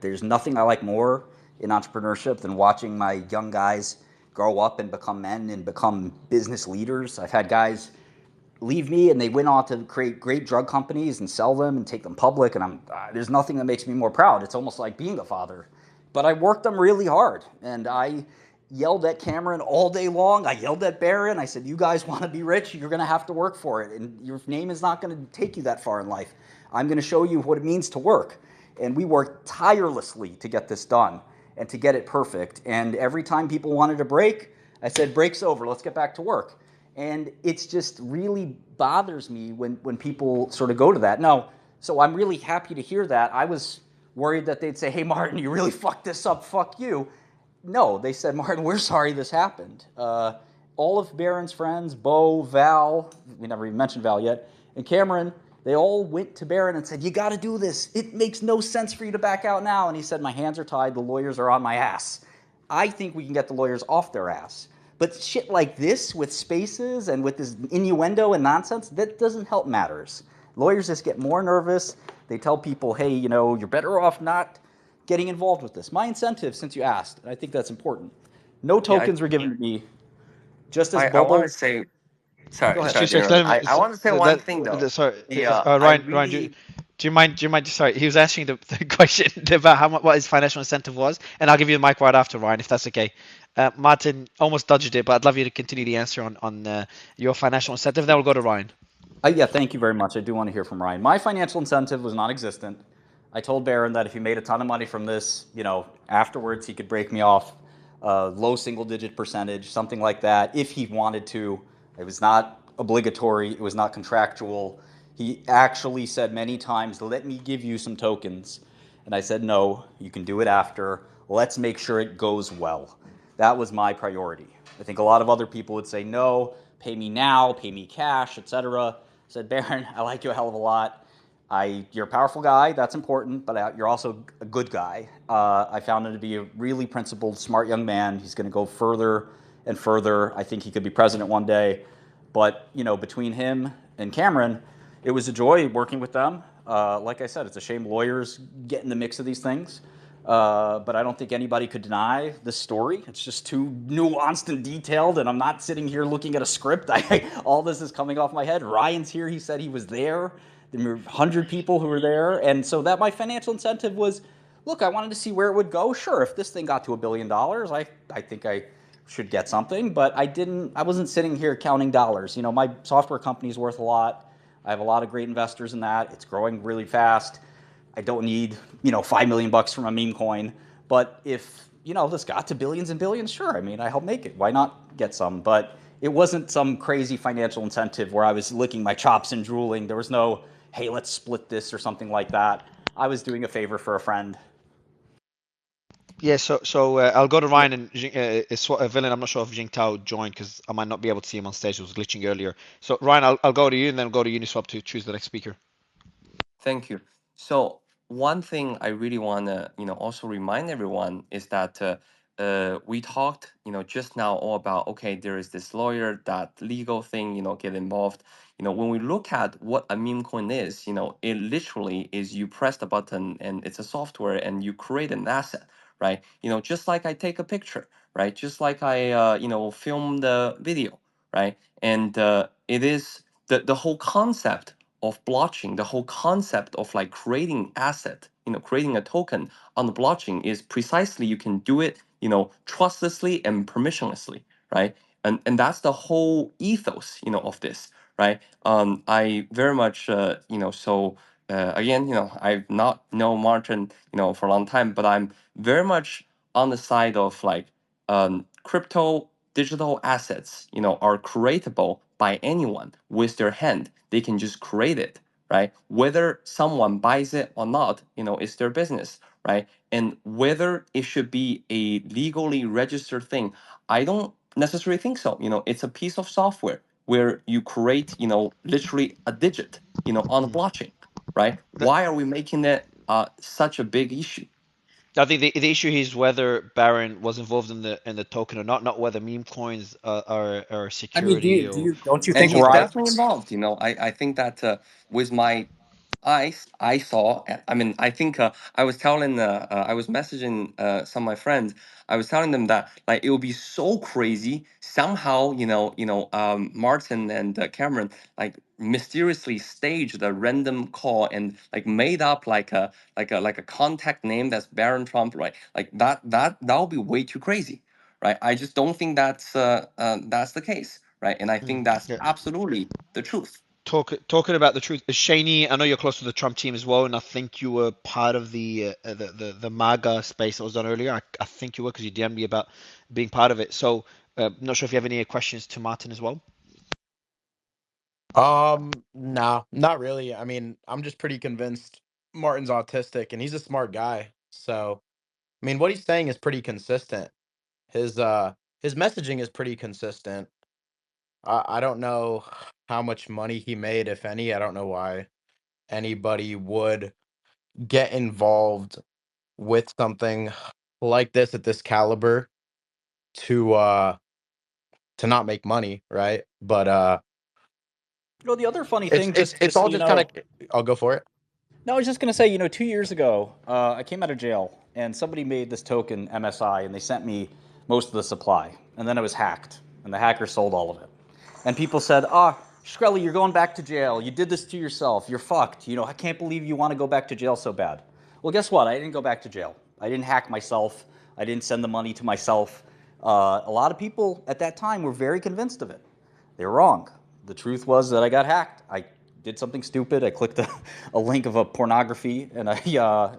There's nothing I like more in entrepreneurship than watching my young guys grow up and become men and become business leaders. I've had guys leave me and they went on to create great drug companies and sell them and take them public, and there's nothing that makes me more proud. It's almost like being a father. But I worked them really hard, and I yelled at Cameron all day long. I yelled at Barron. I said, you guys want to be rich, you're going to have to work for it, and your name is not going to take you that far in life. I'm going to show you what it means to work. And we worked tirelessly to get this done and to get it perfect. And every time people wanted a break, I said, break's over, let's get back to work. And it's just really bothers me when people sort of go to that. Now, so I'm really happy to hear that. I was worried that they'd say, hey, Martin, you really fucked this up, fuck you. No, they said, Martin, we're sorry this happened. All of Barron's friends, Bo, Val, we never even mentioned Val yet, and Cameron, they all went to Barron and said, you got to do this. It makes no sense for you to back out now. And he said, my hands are tied. The lawyers are on my ass. I think we can get the lawyers off their ass. But shit like this with spaces and with this innuendo and nonsense, that doesn't help matters. Lawyers just get more nervous. They tell people, hey, you know, you're better off not getting involved with this. My incentive, since you asked, and I think that's important, no tokens were given to me. Just as I want to say, sorry, I want to say one thing though. Sorry, Ryan, do you mind? Sorry, he was asking the question about what his financial incentive was, and I'll give you the mic right after, Ryan, if that's okay. Martin almost dodged it, but I'd love you to continue the answer on your financial incentive. Then we'll go to Ryan. Yeah, thank you very much. I do want to hear from Ryan. My financial incentive was non-existent. I told Barron that if he made a ton of money from this, you know, afterwards he could break me off low single-digit percentage, something like that, if he wanted to. It was not obligatory. It was not contractual. He actually said many times, let me give you some tokens. And I said, no, you can do it after. Let's make sure it goes well. That was my priority. I think a lot of other people would say, no, pay me now, pay me cash, etc. I said, Barron, I like you a hell of a lot. You're a powerful guy, that's important, but you're also a good guy. I found him to be a really principled, smart young man. He's going to go further and further. I think he could be president one day. But, you know, between him and Cameron, it was a joy working with them. Like I said, it's a shame lawyers get in the mix of these things. But I don't think anybody could deny this story. It's just too nuanced and detailed, and I'm not sitting here looking at a script. All this is coming off my head. Ryan's here. He said he was there. There were 100 people who were there. And so that my financial incentive was, look, I wanted to see where it would go. Sure, if this thing got to $1 billion, I think I should get something. But I wasn't sitting here counting dollars. You know, my software company is worth a lot. I have a lot of great investors in that. It's growing really fast. I don't need, you know, $5 million from a meme coin. But if, you know, this got to billions and billions, sure. I mean, I helped make it. Why not get some? But it wasn't some crazy financial incentive where I was licking my chops and drooling. There was no, hey, let's split this or something like that. I was doing a favor for a friend. Yeah, so I'll go to Ryan and Villain. I'm not sure if Jingtao joined because I might not be able to see him on stage. It was glitching earlier. So Ryan, I'll go to you and then go to Uniswap to choose the next speaker. Thank you. So one thing I really want to, also remind everyone is that we talked, just now all about, okay, there is this lawyer, that legal thing, get involved. When we look at what a meme coin is, it literally is you press the button and it's a software and you create an asset, right? Just like I take a picture, right? Just like I, film the video, right? And it is the whole concept of blockchain, the whole concept of like creating asset, creating a token on the blockchain is precisely you can do it, trustlessly and permissionlessly, right? And that's the whole ethos, of this, right? I very much, again, I've not known Martin, for a long time, but I'm very much on the side of like crypto digital assets, are creatable by anyone with their hand. They can just create it, right? Whether someone buys it or not, it's their business, right? And whether it should be a legally registered thing, I don't necessarily think so. It's a piece of software where you create, literally a digit, on a blockchain, right? Why are we making it such a big issue? I think the issue is whether Barron was involved in the token or not whether meme coins are I mean, security or. don't you And think he's right? definitely involved. I think that with my eyes, I saw. I mean, I think I was telling, I was messaging some of my friends. I was telling them that like it would be so crazy somehow. Martin and Cameron like mysteriously staged a random call and like made up like a contact name that's Barron Trump, right? Like that would be way too crazy, right? I just don't think that's the case, right? And I think that's Yeah. absolutely the truth. Talking about the truth, Shaney, I know you're close to the Trump team as well, and I think you were part of the MAGA space that was done earlier. I think you were because you DM'd me about being part of it. So, not sure if you have any questions to Martin as well. No, not really. I mean, I'm just pretty convinced Martin's autistic and he's a smart guy. So, I mean, what he's saying is pretty consistent. His messaging is pretty consistent. I don't know how much money he made, if any. I don't know why anybody would get involved with something like this at this caliber to not make money, right? But The other funny thing, it's all just kind of. I'll go for it. No, I was just going to say, 2 years ago, I came out of jail and somebody made this token MSI and they sent me most of the supply. And then it was hacked and the hacker sold all of it. And people said, Shkreli, you're going back to jail. You did this to yourself. You're fucked. I can't believe you want to go back to jail so bad. Well, guess what? I didn't go back to jail. I didn't hack myself. I didn't send the money to myself. A lot of people at that time were very convinced of it. They were wrong. The truth was that I got hacked. I did something stupid. I clicked a link of a pornography, and it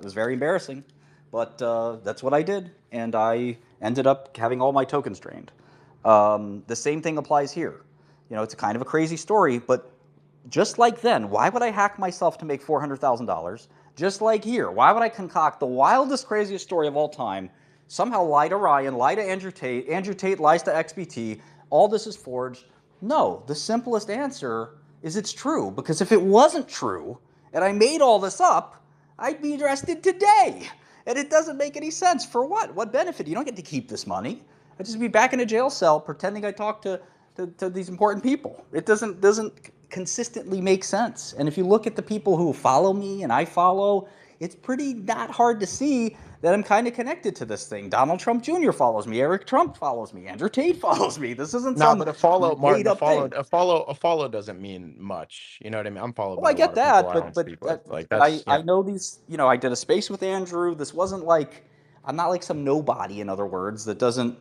was very embarrassing. But that's what I did, and I ended up having all my tokens drained. The same thing applies here. It's a kind of a crazy story, but just like then, why would I hack myself to make $400,000? Just like here, why would I concoct the wildest, craziest story of all time, somehow lie to Ryan, lie to Andrew Tate lies to XBT, all this is forged? No, the simplest answer is it's true, because if it wasn't true, and I made all this up, I'd be arrested today. And it doesn't make any sense. For what? What benefit? You don't get to keep this money. I'd just be back in a jail cell pretending I talked to these important people. It doesn't consistently make sense. And if you look at the people who follow me and I follow, it's pretty not hard to see that I'm kind of connected to this thing. Donald Trump Jr. follows me. Eric Trump follows me. Andrew Tate follows me. This isn't some But a follow, Martin, made up thing. a follow doesn't mean much. You know what I mean? I'm followed by I a get lot of people I that, don't speak with. Like that's. I know these. I did a space with Andrew. This wasn't like I'm not like some nobody. In other words, that doesn't.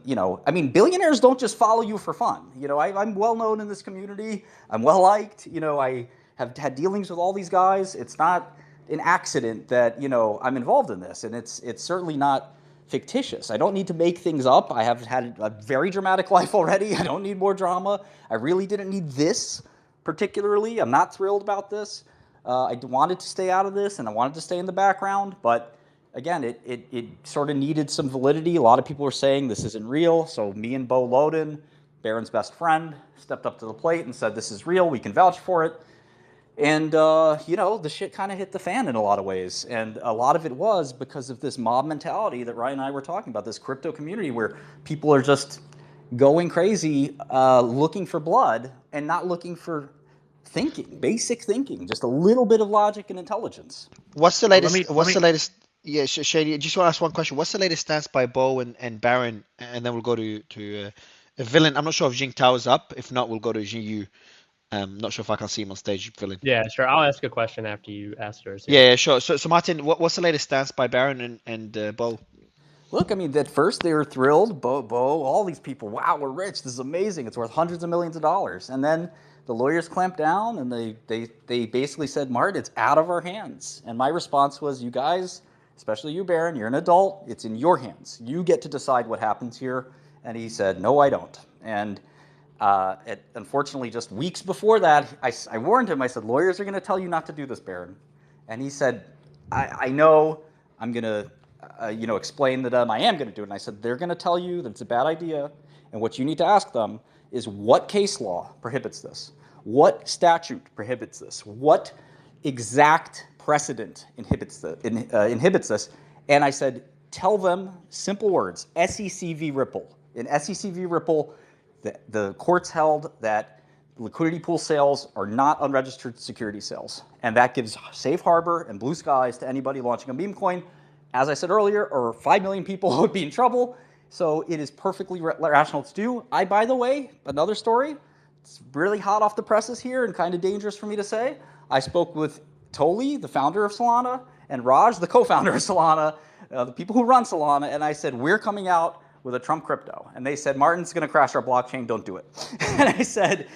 I mean, billionaires don't just follow you for fun. I'm well known in this community. I'm well liked. I have had dealings with all these guys. It's not an accident that I'm involved in this, and it's certainly not fictitious. I don't need to make things up. I have had a very dramatic life already. I don't need more drama. I really didn't need this particularly. I'm not thrilled about this. I wanted to stay out of this, and I wanted to stay in the background, but again, it sort of needed some validity. A lot of people were saying this isn't real, so me and Bo Loden, Barron's best friend, stepped up to the plate and said this is real, we can vouch for it. And, the shit kind of hit the fan in a lot of ways. And a lot of it was because of this mob mentality that Ryan and I were talking about, this crypto community where people are just going crazy, looking for blood and not looking for thinking, basic thinking, just a little bit of logic and intelligence. What's the latest? The latest? Yeah, Shady. I just want to ask one question. What's the latest stance by Bo and Barron, and then we'll go to a villain. I'm not sure if Jing Tao's up. If not, we'll go to Jing Yu. Not sure if I can see him on stage, villain. Yeah, sure. I'll ask a question after you ask yours. Yeah, sure. So Martin, what's the latest stance by Barron and Bo? Look, I mean, at first they were thrilled. Bo, all these people, wow, we're rich. This is amazing. It's worth hundreds of millions of dollars. And then the lawyers clamped down and they basically said, Mart, it's out of our hands. And my response was, you guys, especially you, Barron, you're an adult. It's in your hands. You get to decide what happens here. And he said, no, I don't. And unfortunately, just weeks before that, I warned him. I said, lawyers are going to tell you not to do this, Barron. And he said, I know. I'm going to explain that I am going to do it. And I said, they're going to tell you that it's a bad idea. And what you need to ask them is what case law prohibits this? What statute prohibits this? What exact precedent inhibits this? And I said, tell them simple words, SEC v. Ripple. In SEC v. Ripple, the courts held that liquidity pool sales are not unregistered security sales. And that gives safe harbor and blue skies to anybody launching a meme coin. As I said earlier, or 5 million people would be in trouble. So it is perfectly rational to do. By the way, another story, it's really hot off the presses here and kind of dangerous for me to say. I spoke with Toli, the founder of Solana, and Raj, the co-founder of Solana, the people who run Solana, and I said, we're coming out with a Trump crypto. And they said, Martin's going to crash our blockchain, don't do it. And I said,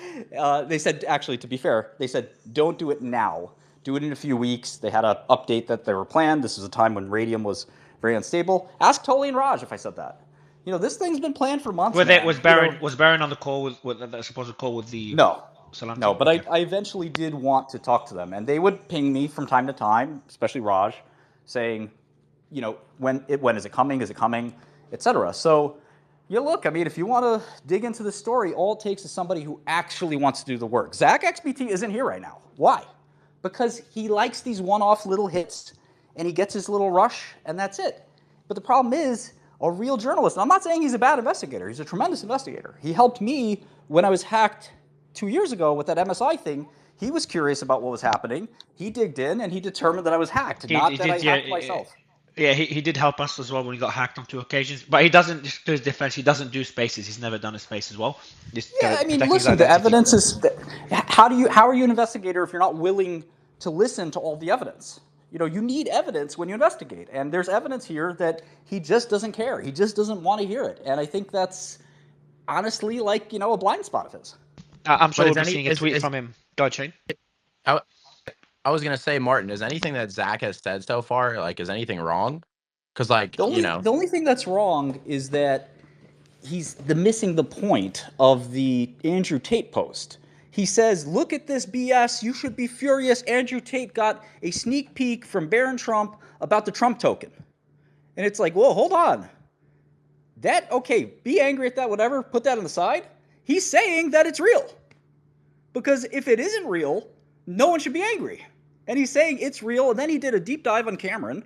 they said, actually, to be fair, they said, don't do it now. Do it in a few weeks. They had an update that they were planned. This was a time when Radium was very unstable. Ask Toli and Raj if I said that. This thing's been planned for months. Was Barron on the call with that supposed call with the Solana? No, but okay. I eventually did want to talk to them, and they would ping me from time to time, especially Raj, saying, when is it coming? Is it coming? Etc. So, look, I mean, if you want to dig into the story, all it takes is somebody who actually wants to do the work. Zach XBT isn't here right now. Why? Because he likes these one-off little hits, and he gets his little rush, and that's it. But the problem is, a real journalist, and I'm not saying he's a bad investigator, he's a tremendous investigator. He helped me when I was hacked 2 years ago with that MSI thing. He was curious about what was happening. He digged in, and he determined that I was hacked, not that I hacked myself. Yeah, he did help us as well when he got hacked on 2 occasions. But he doesn't, just to his defense, he doesn't do spaces. He's never done a space as well. I mean, listen, the evidence is... How are you an investigator if you're not willing to listen to all the evidence? You need evidence when you investigate. And there's evidence here that he just doesn't care. He just doesn't want to hear it. And I think that's honestly like, a blind spot of his. I'm sure we'll be seeing a tweet from him. Go ahead, Shane. I was going to say, Martin, is anything that Zach has said so far, is anything wrong? Because, the only thing that's wrong is that he's missing the point of the Andrew Tate post. He says, look at this BS. You should be furious. Andrew Tate got a sneak peek from Barron Trump about the Trump token. And it's like, whoa, hold on. Be angry at that, whatever. Put that on the side. He's saying that it's real. Because if it isn't real, no one should be angry. And he's saying it's real. And then he did a deep dive on Cameron,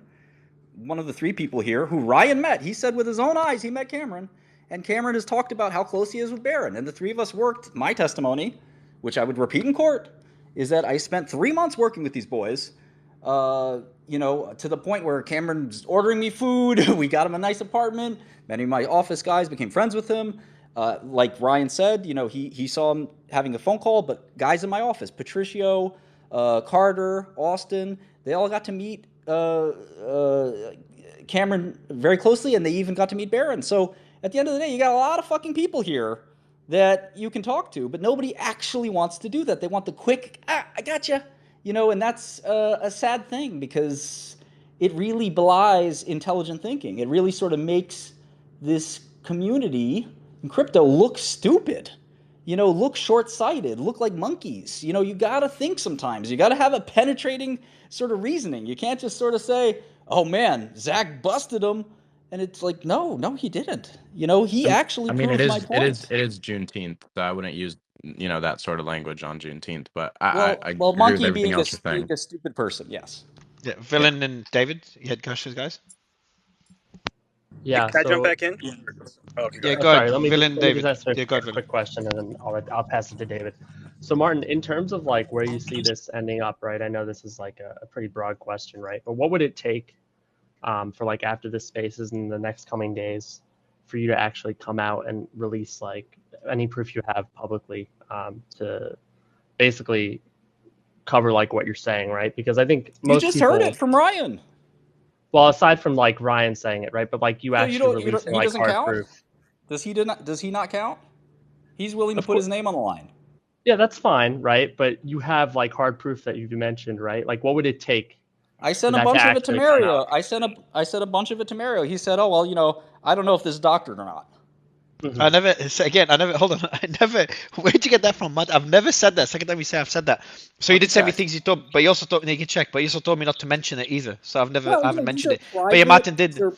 one of the 3 people here who Ryan met. He said with his own eyes he met Cameron. And Cameron has talked about how close he is with Barron. And the 3 of us worked. My testimony, which I would repeat in court, is that I spent 3 months working with these boys, to the point where Cameron's ordering me food. We got him a nice apartment. Many of my office guys became friends with him. Like Ryan said, he saw him having a phone call, but guys in my office, Patricio, Carter, Austin, they all got to meet Cameron very closely, and they even got to meet Barron. So at the end of the day, you got a lot of fucking people here that you can talk to, but nobody actually wants to do that. They want the quick, I gotcha, and that's a sad thing because it really belies intelligent thinking. It really sort of makes this community in crypto look stupid, look short-sighted, look like monkeys. You got to think sometimes. You got to have a penetrating sort of reasoning. You can't just sort of say, oh man, Zach busted him. And it's like, no, he didn't. He actually proved my point. It is Juneteenth, so I wouldn't use that sort of language on Juneteenth. But Well, I agree with Monkey everything being else you're saying. a stupid person, yes. Yeah, Villain and David, you had questions, guys? Yeah. Can I jump So back in? Okay, go Yeah, ahead. go sorry. ahead, Villain, Let me just David. ask Yeah, go a ahead, Villain. quick question, and then I'll pass it to David. So Martin, in terms of like where you see this ending up, right? I know this is like a pretty broad question, right? But what would it take for like after this spaces in the next coming days for you to actually come out and release like any proof you have publicly to basically cover like what you're saying, right? Because I think You most just people heard it from Ryan. Well, aside from like Ryan saying it, right? But like you So actually releasing he like doesn't hard count? proof. Does he not count? He's willing to Of put his course, name on the line. yeah, that's fine, right? But you have like hard proof that you've mentioned, right? Like what would it take I for sent a that to bunch of it to actually come Mario. out? I sent a bunch of it to Mario. He said, "Oh well, I don't know if this is doctored or not." I never. Again, I never. Hold on. I never. Where'd you get that from, Matt? I've never said that. Second time you say I've said that. So you did send me things you told, but you also told me you can check. But you also told me not to mention it either. So I haven't mentioned it. But yeah, Martin did. These are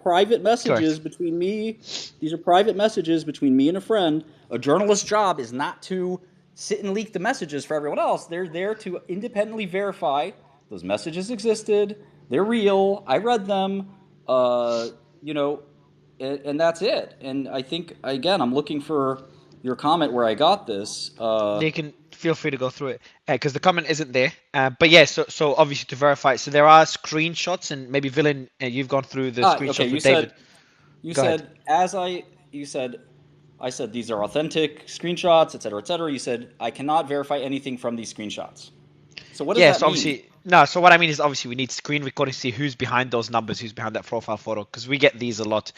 private messages between me. These are private messages between me and a friend. A journalist's job is not to sit and leak the messages for everyone else. They're there to independently verify those messages existed. They're real. I read them. And that's it. And I think, again, I'm looking for your comment where I got this. You can feel free to go through it because the comment isn't there. But yeah, so obviously to verify it, so there are screenshots, and maybe Villain, you've gone through the screenshots with David. I said these are authentic screenshots, et cetera, You said I cannot verify anything from these screenshots. So what does that mean? Obviously, no. So what I mean is, obviously, we need screen recording to see who's behind those numbers, who's behind that profile photo, because we get these a lot.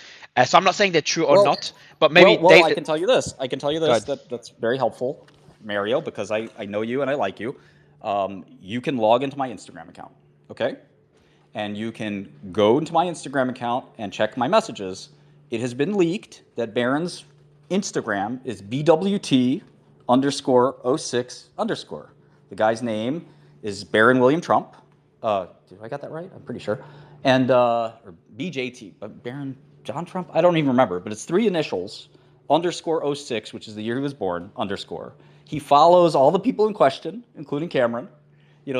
So I'm not saying they're true or not, but maybe. Well, I can tell you this. That's very helpful, Mario, because I know you and I like you. You can log into my Instagram account, okay? And you can go into my Instagram account and check my messages. It has been leaked that Barron's Instagram is BWT_06_. The guy's name is Barron William Trump. Did I got that right? I'm pretty sure. And or BJT, but Barron John Trump? I don't even remember, but it's 3 initials, _06, which is the year he was born, _. He follows all the people in question, including Cameron.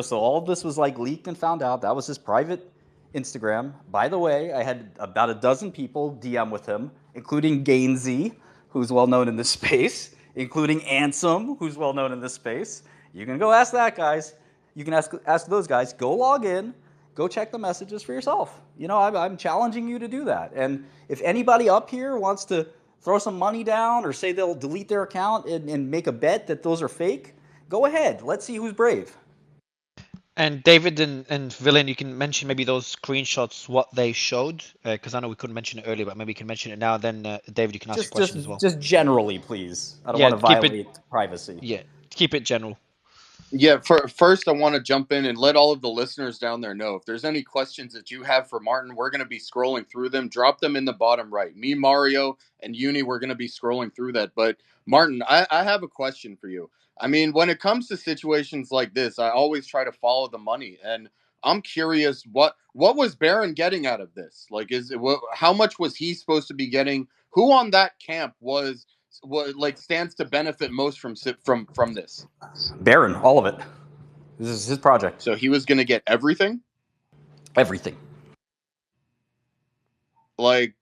So all of this was like leaked and found out. That was his private Instagram. By the way, I had about a dozen people DM with him, including Gainsey, who's well known in this space, including Ansem, who's well known in this space. You can go ask that, guys. You can ask those guys. Go log in. Go check the messages for yourself. I'm challenging you to do that. And if anybody up here wants to throw some money down or say they'll delete their account and make a bet that those are fake, go ahead. Let's see who's brave. And David and Villain, you can mention maybe those screenshots, what they showed, because I know we couldn't mention it earlier, but maybe you can mention it now. Then David, you can ask a question as well. Just generally, please. I don't want to violate privacy. Yeah, keep it general. Yeah, first I want to jump in and let all of the listeners down there know if there's any questions that you have for Martin, we're going to be scrolling through them. Drop them in the bottom right. Me, Mario, and Uni, we're going to be scrolling through that. But Martin, I have a question for you. I mean, when it comes to situations like this, I always try to follow the money, and I'm curious what was Barron getting out of this? Like, how much was he supposed to be getting? Who on that camp was like stands to benefit most from this? Barron, all of it. This is his project. So he was going to get everything? Everything. Like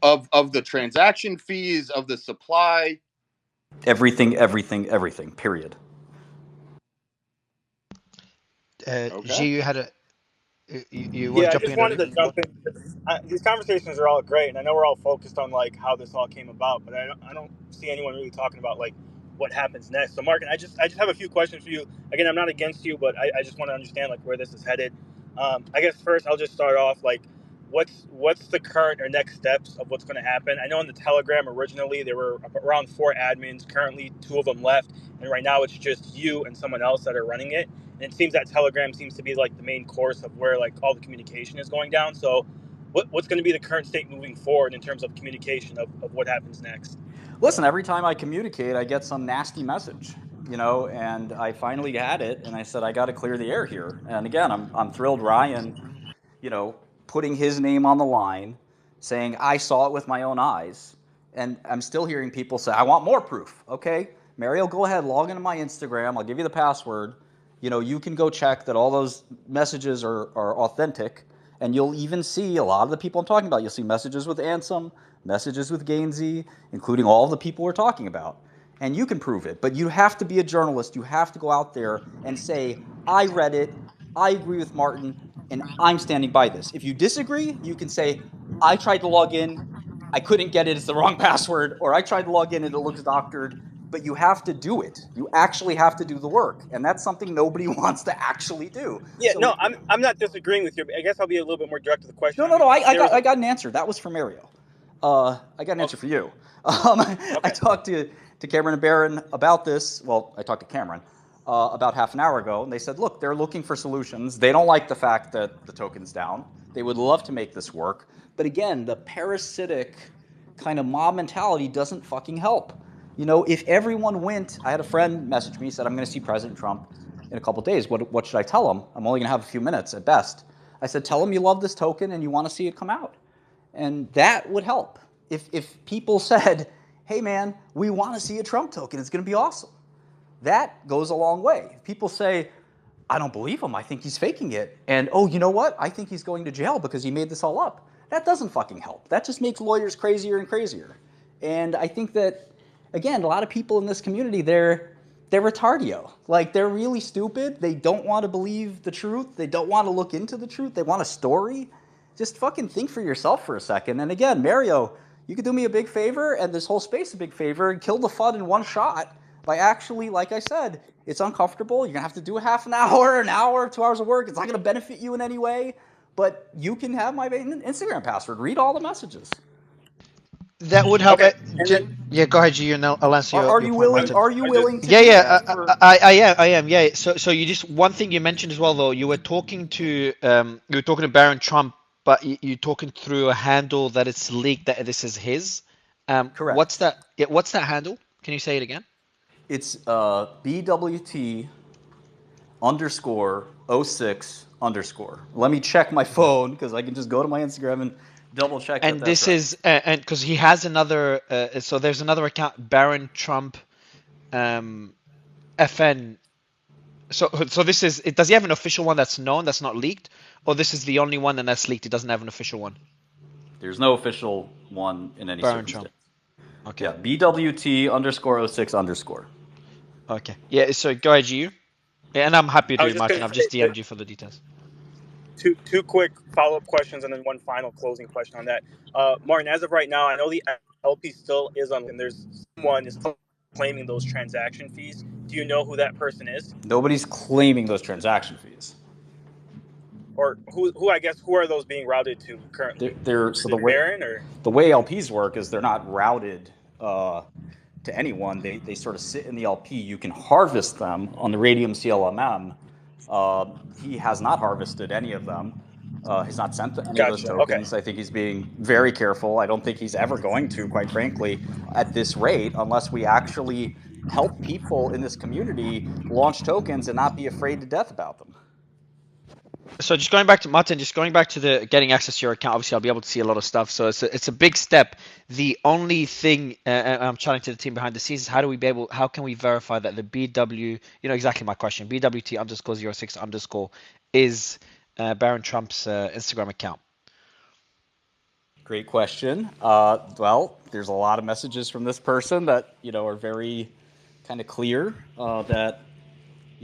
of the transaction fees, of the supply? Everything, period. G, you had a... You I just wanted to jump in. These conversations are all great, and I know we're all focused on like how this all came about, but I don't see anyone really talking about like what happens next. So, Mark, I just have a few questions for you. Again, I'm not against you, but I just want to understand like where this is headed. I guess first I'll just start off like what's the current or next steps of what's going to happen. I know in the Telegram originally there were around 4 admins. Currently 2 of them left, and right now it's just you and someone else that are running it. And it seems that Telegram seems to be like the main course of where like all the communication is going down. So what's going to be the current state moving forward in terms of communication of what happens next? Listen, every time I communicate, I get some nasty message, and I finally had it, and I said, I got to clear the air here. And again, I'm thrilled Ryan, putting his name on the line, saying, I saw it with my own eyes. And I'm still hearing people say, I want more proof. Okay, Mario, go ahead, log into my Instagram. I'll give you the password. You can go check that all those messages are authentic. And you'll even see a lot of the people I'm talking about. You'll see messages with Ansem, messages with Gainsey, including all of the people we're talking about. And you can prove it. But you have to be a journalist. You have to go out there and say, I read it, I agree with Martin, and I'm standing by this. If you disagree, you can say, I tried to log in, I couldn't get it, it's the wrong password, or I tried to log in and it looks doctored. But you have to do it. You actually have to do the work. And that's something nobody wants to actually do. Yeah, So, no, I'm not disagreeing with you. I guess I'll be a little bit more direct to the question. No, I got an answer. That was for Mario. I got an answer for you. I talked to Cameron and Barron about this. Well, I talked to Cameron about half an hour ago, and they said, look, they're looking for solutions. They don't like the fact that the token's down. They would love to make this work. But again, the parasitic kind of mob mentality doesn't fucking help. If everyone went, I had a friend message me, said, I'm going to see President Trump in a couple of days. What should I tell him? I'm only going to have a few minutes at best. I said, tell him you love this token and you want to see it come out. And that would help. If people said, hey man, we want to see a Trump token, it's going to be awesome. That goes a long way. If people say, I don't believe him, I think he's faking it. And oh, you know what? I think he's going to jail because he made this all up. That doesn't fucking help. That just makes lawyers crazier and crazier. And I think that, again, a lot of people in this community, they're retardio. Like, they're really stupid. They don't want to believe the truth. They don't want to look into the truth. They want a story. Just fucking think for yourself for a second. And again, Mario, you could do me a big favor and this whole space a big favor and kill the FUD in one shot by actually, like I said, it's uncomfortable. You're going to have to do a half an hour, 2 hours of work. It's not going to benefit you in any way. But you can have my Instagram password. Read all the messages. That would help. Yeah, go ahead, G, and I'll answer your point, Martin. Are you willing to? Yeah, I am. Yeah. So you just one thing you mentioned as well, though. You were talking to Barron Trump, but you're talking through a handle that it's leaked that this is his. Correct. What's that? Yeah, what's that handle? Can you say it again? It's BWT _06_. Let me check my phone because I can just go to my Instagram and double check. And this is and because he has another. So there's another account, Barron Trump, FN. So this is. Does he have an official one that's known, that's not leaked, or this is the only one and that's leaked? It doesn't have an official one. There's no official one in any Barron circumstance. Trump. Okay. Yeah, BWT _06_. Okay. Yeah. So go ahead, you. Yeah, and I'm happy to, Martin. I've just DM'd you for the details. Two quick follow-up questions and then one final closing question on that. Martin, as of right now, I know the LP still is on, and there's someone is claiming those transaction fees. Do you know who that person is? Nobody's claiming those transaction fees. Or who I guess, who are those being routed to currently? Barron, or? The way LPs work is they're not routed to anyone. They sort of sit in the LP. You can harvest them on the Radium CLMM. He has not harvested any of them. He's not sent any of those tokens. Okay. I think he's being very careful. I don't think he's ever going to, quite frankly, at this rate, unless we actually help people in this community launch tokens and not be afraid to death about them. So just going back to Martin, just going back to the getting access to your account, obviously I'll be able to see a lot of stuff. So it's a big step. The only thing I'm chatting to the team behind the scenes is how can we verify that the BW, exactly my question, BWT _06_ is Barron Trump's Instagram account? Great question. Well, there's a lot of messages from this person that, are very kind of clear that,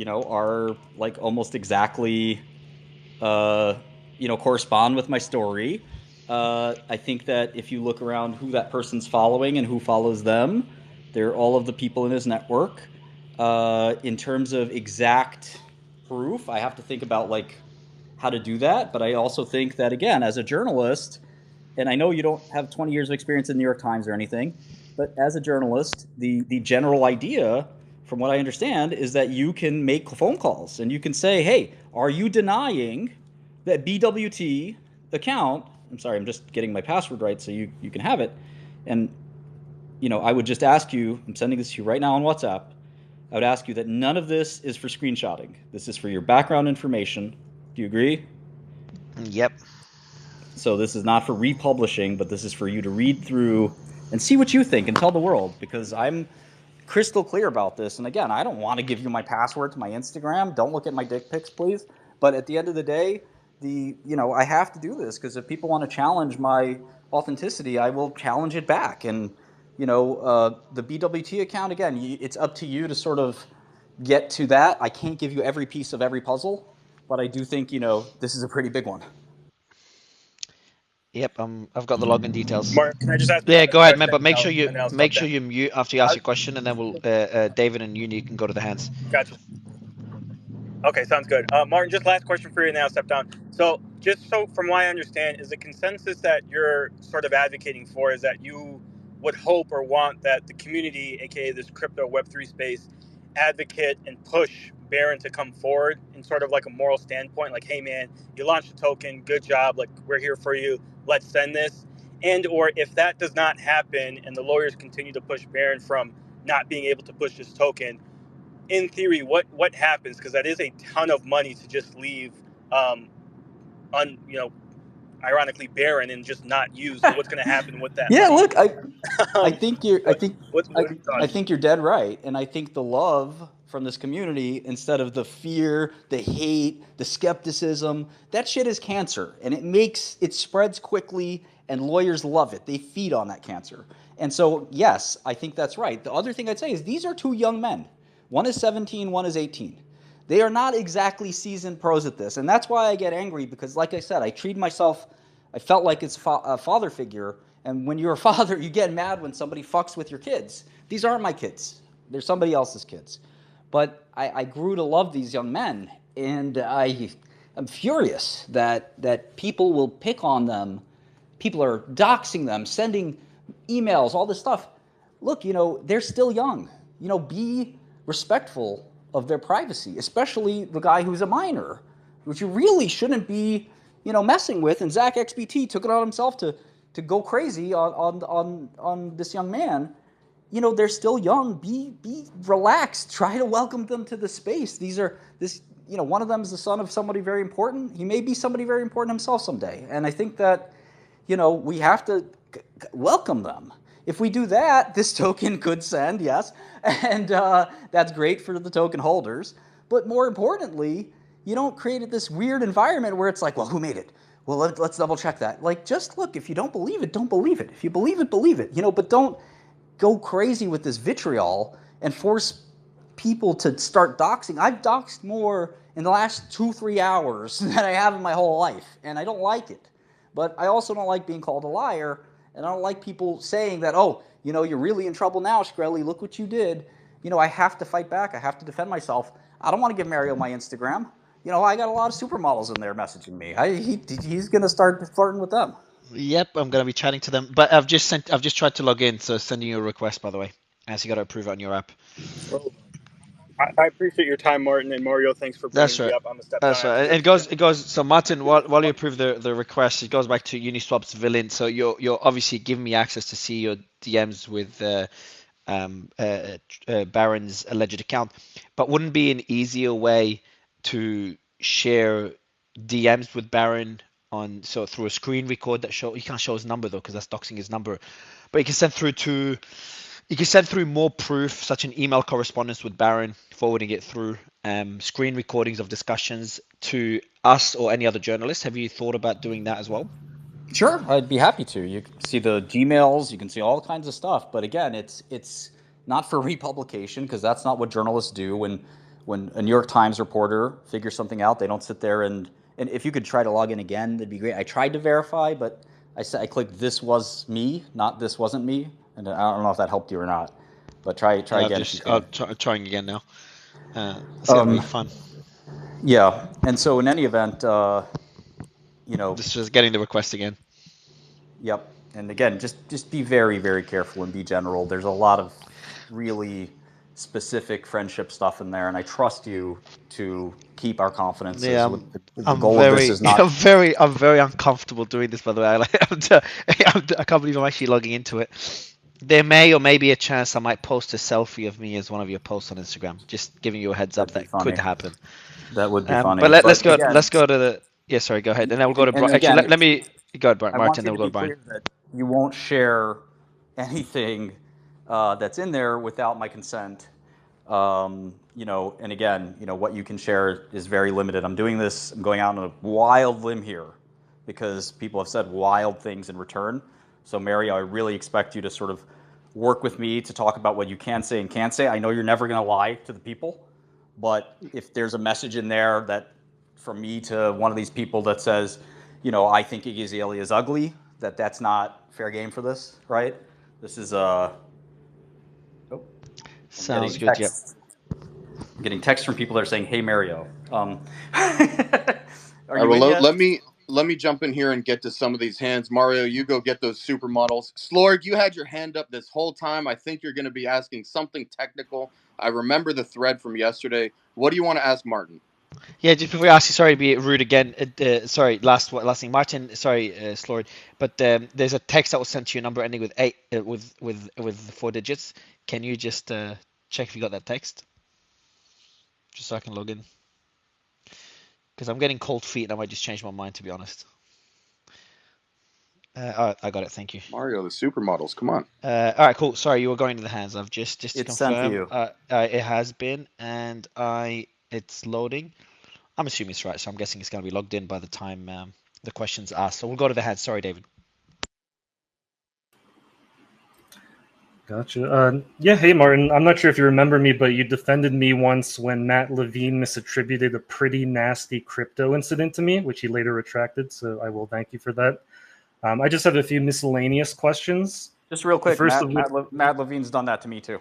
are like almost exactly correspond with my story. I think that if you look around who that person's following and who follows them, they're all of the people in his network. In terms of exact proof, I have to think about how to do that. But I also think that, again, as a journalist, and I know you don't have 20 years of experience in the New York Times or anything, but as a journalist, the general idea, from what I understand, is that you can make phone calls and you can say, hey, are you denying that BWT account, I'm sorry, I'm just getting my password right so you can have it. And, I would just ask you, I'm sending this to you right now on WhatsApp, I would ask you that none of this is for screenshotting. This is for your background information. Do you agree? Yep. So this is not for republishing, but this is for you to read through and see what you think and tell the world, because I'm crystal clear about this. And again, I don't want to give you my password to my Instagram. Don't look at my dick pics, please. But at the end of the day, I have to do this because if people want to challenge my authenticity, I will challenge it back. And the BWT account, again, it's up to you to sort of get to that. I can't give you every piece of every puzzle, but I do think this is a pretty big one. Yep, I've got the login details. Mark, can I just ask? Yeah, go ahead, man. But make sure you you mute after you ask your question, and then we'll David and Uni can go to the hands. Gotcha. Okay, sounds good. Martin, just last question for you, and then I'll step down. So, just so from what I understand, is the consensus that you're sort of advocating for is that you would hope or want that the community, aka this crypto Web3 space, advocate and push Barron to come forward in sort of like a moral standpoint, like, hey man, you launched a token, good job, like we're here for you, let's send this. And or if that does not happen and the lawyers continue to push Barron from not being able to push this token, in theory, what happens? Because that is a ton of money to just leave, ironically Barron and just not use. So what's going to happen with that? Yeah, money? look, I think you're dead right, and I think the love from this community, instead of the fear, the hate, the skepticism, that shit is cancer, and it spreads quickly, and lawyers love it. They feed on that cancer, and so yes, I think that's right. The other thing I'd say is these are two young men. One is 17, one is 18. They are not exactly seasoned pros at this, and that's why I get angry because, like I said, I felt like it's a father figure, and when you're a father, you get mad when somebody fucks with your kids. These aren't my kids. They're somebody else's kids. But I grew to love these young men, and I'm furious that people will pick on them. People are doxing them, sending emails, all this stuff. Look, they're still young. Be respectful of their privacy, especially the guy who's a minor, which you really shouldn't be, messing with. And Zach XBT took it on himself to go crazy on this young man. They're still young. Be relaxed. Try to welcome them to the space. One of them is the son of somebody very important. He may be somebody very important himself someday. And I think that, we have to welcome them. If we do that, this token could send, yes, and that's great for the token holders. But more importantly, you don't create this weird environment where it's like, well, who made it? Well, let's double check that. Like, just look, if you don't believe it, don't believe it. If you believe it, believe it. But don't go crazy with this vitriol and force people to start doxing. I've doxed more in the last 2-3 hours than I have in my whole life, and I don't like it. But I also don't like being called a liar. And I don't like people saying that, you're really in trouble now, Shkreli, look what you did. I have to fight back. I have to defend myself. I don't want to give Mario my Instagram. I got a lot of supermodels in there messaging me. He's going to start flirting with them. Yep, I'm going to be chatting to them. But I've just tried to log in, so sending you a request, by the way. As you got to approve it on your app. I appreciate your time, Martin, and Mario. Thanks for bringing me up. I'm a step That's down. right. It goes. So Martin, while you approve the request, it goes back to Uniswap's villain. So you're obviously giving me access to see your DMs with Barron's alleged account, but wouldn't be an easier way to share DMs with Barron through a screen record that you can't show his number though because that's doxing his number, but you can send through more proof, such an email correspondence with Barron, forwarding it through, screen recordings of discussions to us or any other journalist. Have you thought about doing that as well? Sure, I'd be happy to. You can see the Gmails, you can see all kinds of stuff. But again, it's not for republication because that's not what journalists do. When a New York Times reporter figures something out, they don't sit there and if you could try to log in again, that'd be great. I tried to verify, but I clicked this was me, not this wasn't me. And I don't know if that helped you or not, but try again. I'm trying again now. It's gonna be fun. Yeah, and so in any event, just getting the request again. Yep, and again, just be very, very careful and be general. There's a lot of really specific friendship stuff in there, and I trust you to keep our confidences. Yeah, the goal of this is not. I'm very uncomfortable doing this. By the way, I can't believe I'm actually logging into it. There may or may be a chance I might post a selfie of me as one of your posts on Instagram. Just giving you a heads up that could happen. That would be funny. But let's go. Let's go to the. Yeah, sorry. Go ahead, and then we'll go to Brian. Actually, let me go ahead, Martin. Then we'll go to Brian. That you won't share anything that's in there without my consent. You know, and again, you know, what you can share is very limited. I'm doing this, I'm going out on a wild limb here because people have said wild things in return. So Mario, I really expect you to sort of work with me to talk about what you can say and can't say. I know you're never going to lie to the people, but if there's a message in there that from me to one of these people that says, you know, I think Iggy Azalea is ugly, that's not fair game for this, right? This is Sounds good. Yep. I'm getting texts from people that are saying, "Hey Mario." Are you in yet? Let me jump in here and get to some of these hands. Mario, you go get those supermodels. Slorg, you had your hand up this whole time. I think you're going to be asking something technical. I remember the thread from yesterday. What do you want to ask Martin? Yeah, just before I ask you, sorry to be rude again. Sorry, last thing, Martin. Sorry, Slord, but there's a text that was sent to your number ending with 8 with 4 digits. Can you just check if you got that text, just so I can log in? Because I'm getting cold feet and I might just change my mind, to be honest. All right, I got it. Thank you. Mario, the supermodels. Come on. All right, cool. Sorry, you were going to the hands. I've just to it's confirm. Sent for you. It has been, and it's loading. I'm assuming it's right, so I'm guessing it's going to be logged in by the time the question's asked. So we'll go to the hands. Sorry, David. Gotcha. Yeah, hey, Martin. I'm not sure if you remember me, but you defended me once when Matt Levine misattributed a pretty nasty crypto incident to me, which he later retracted, so I will thank you for that. I just have a few miscellaneous questions. Just real quick, Matt Levine's done that to me too.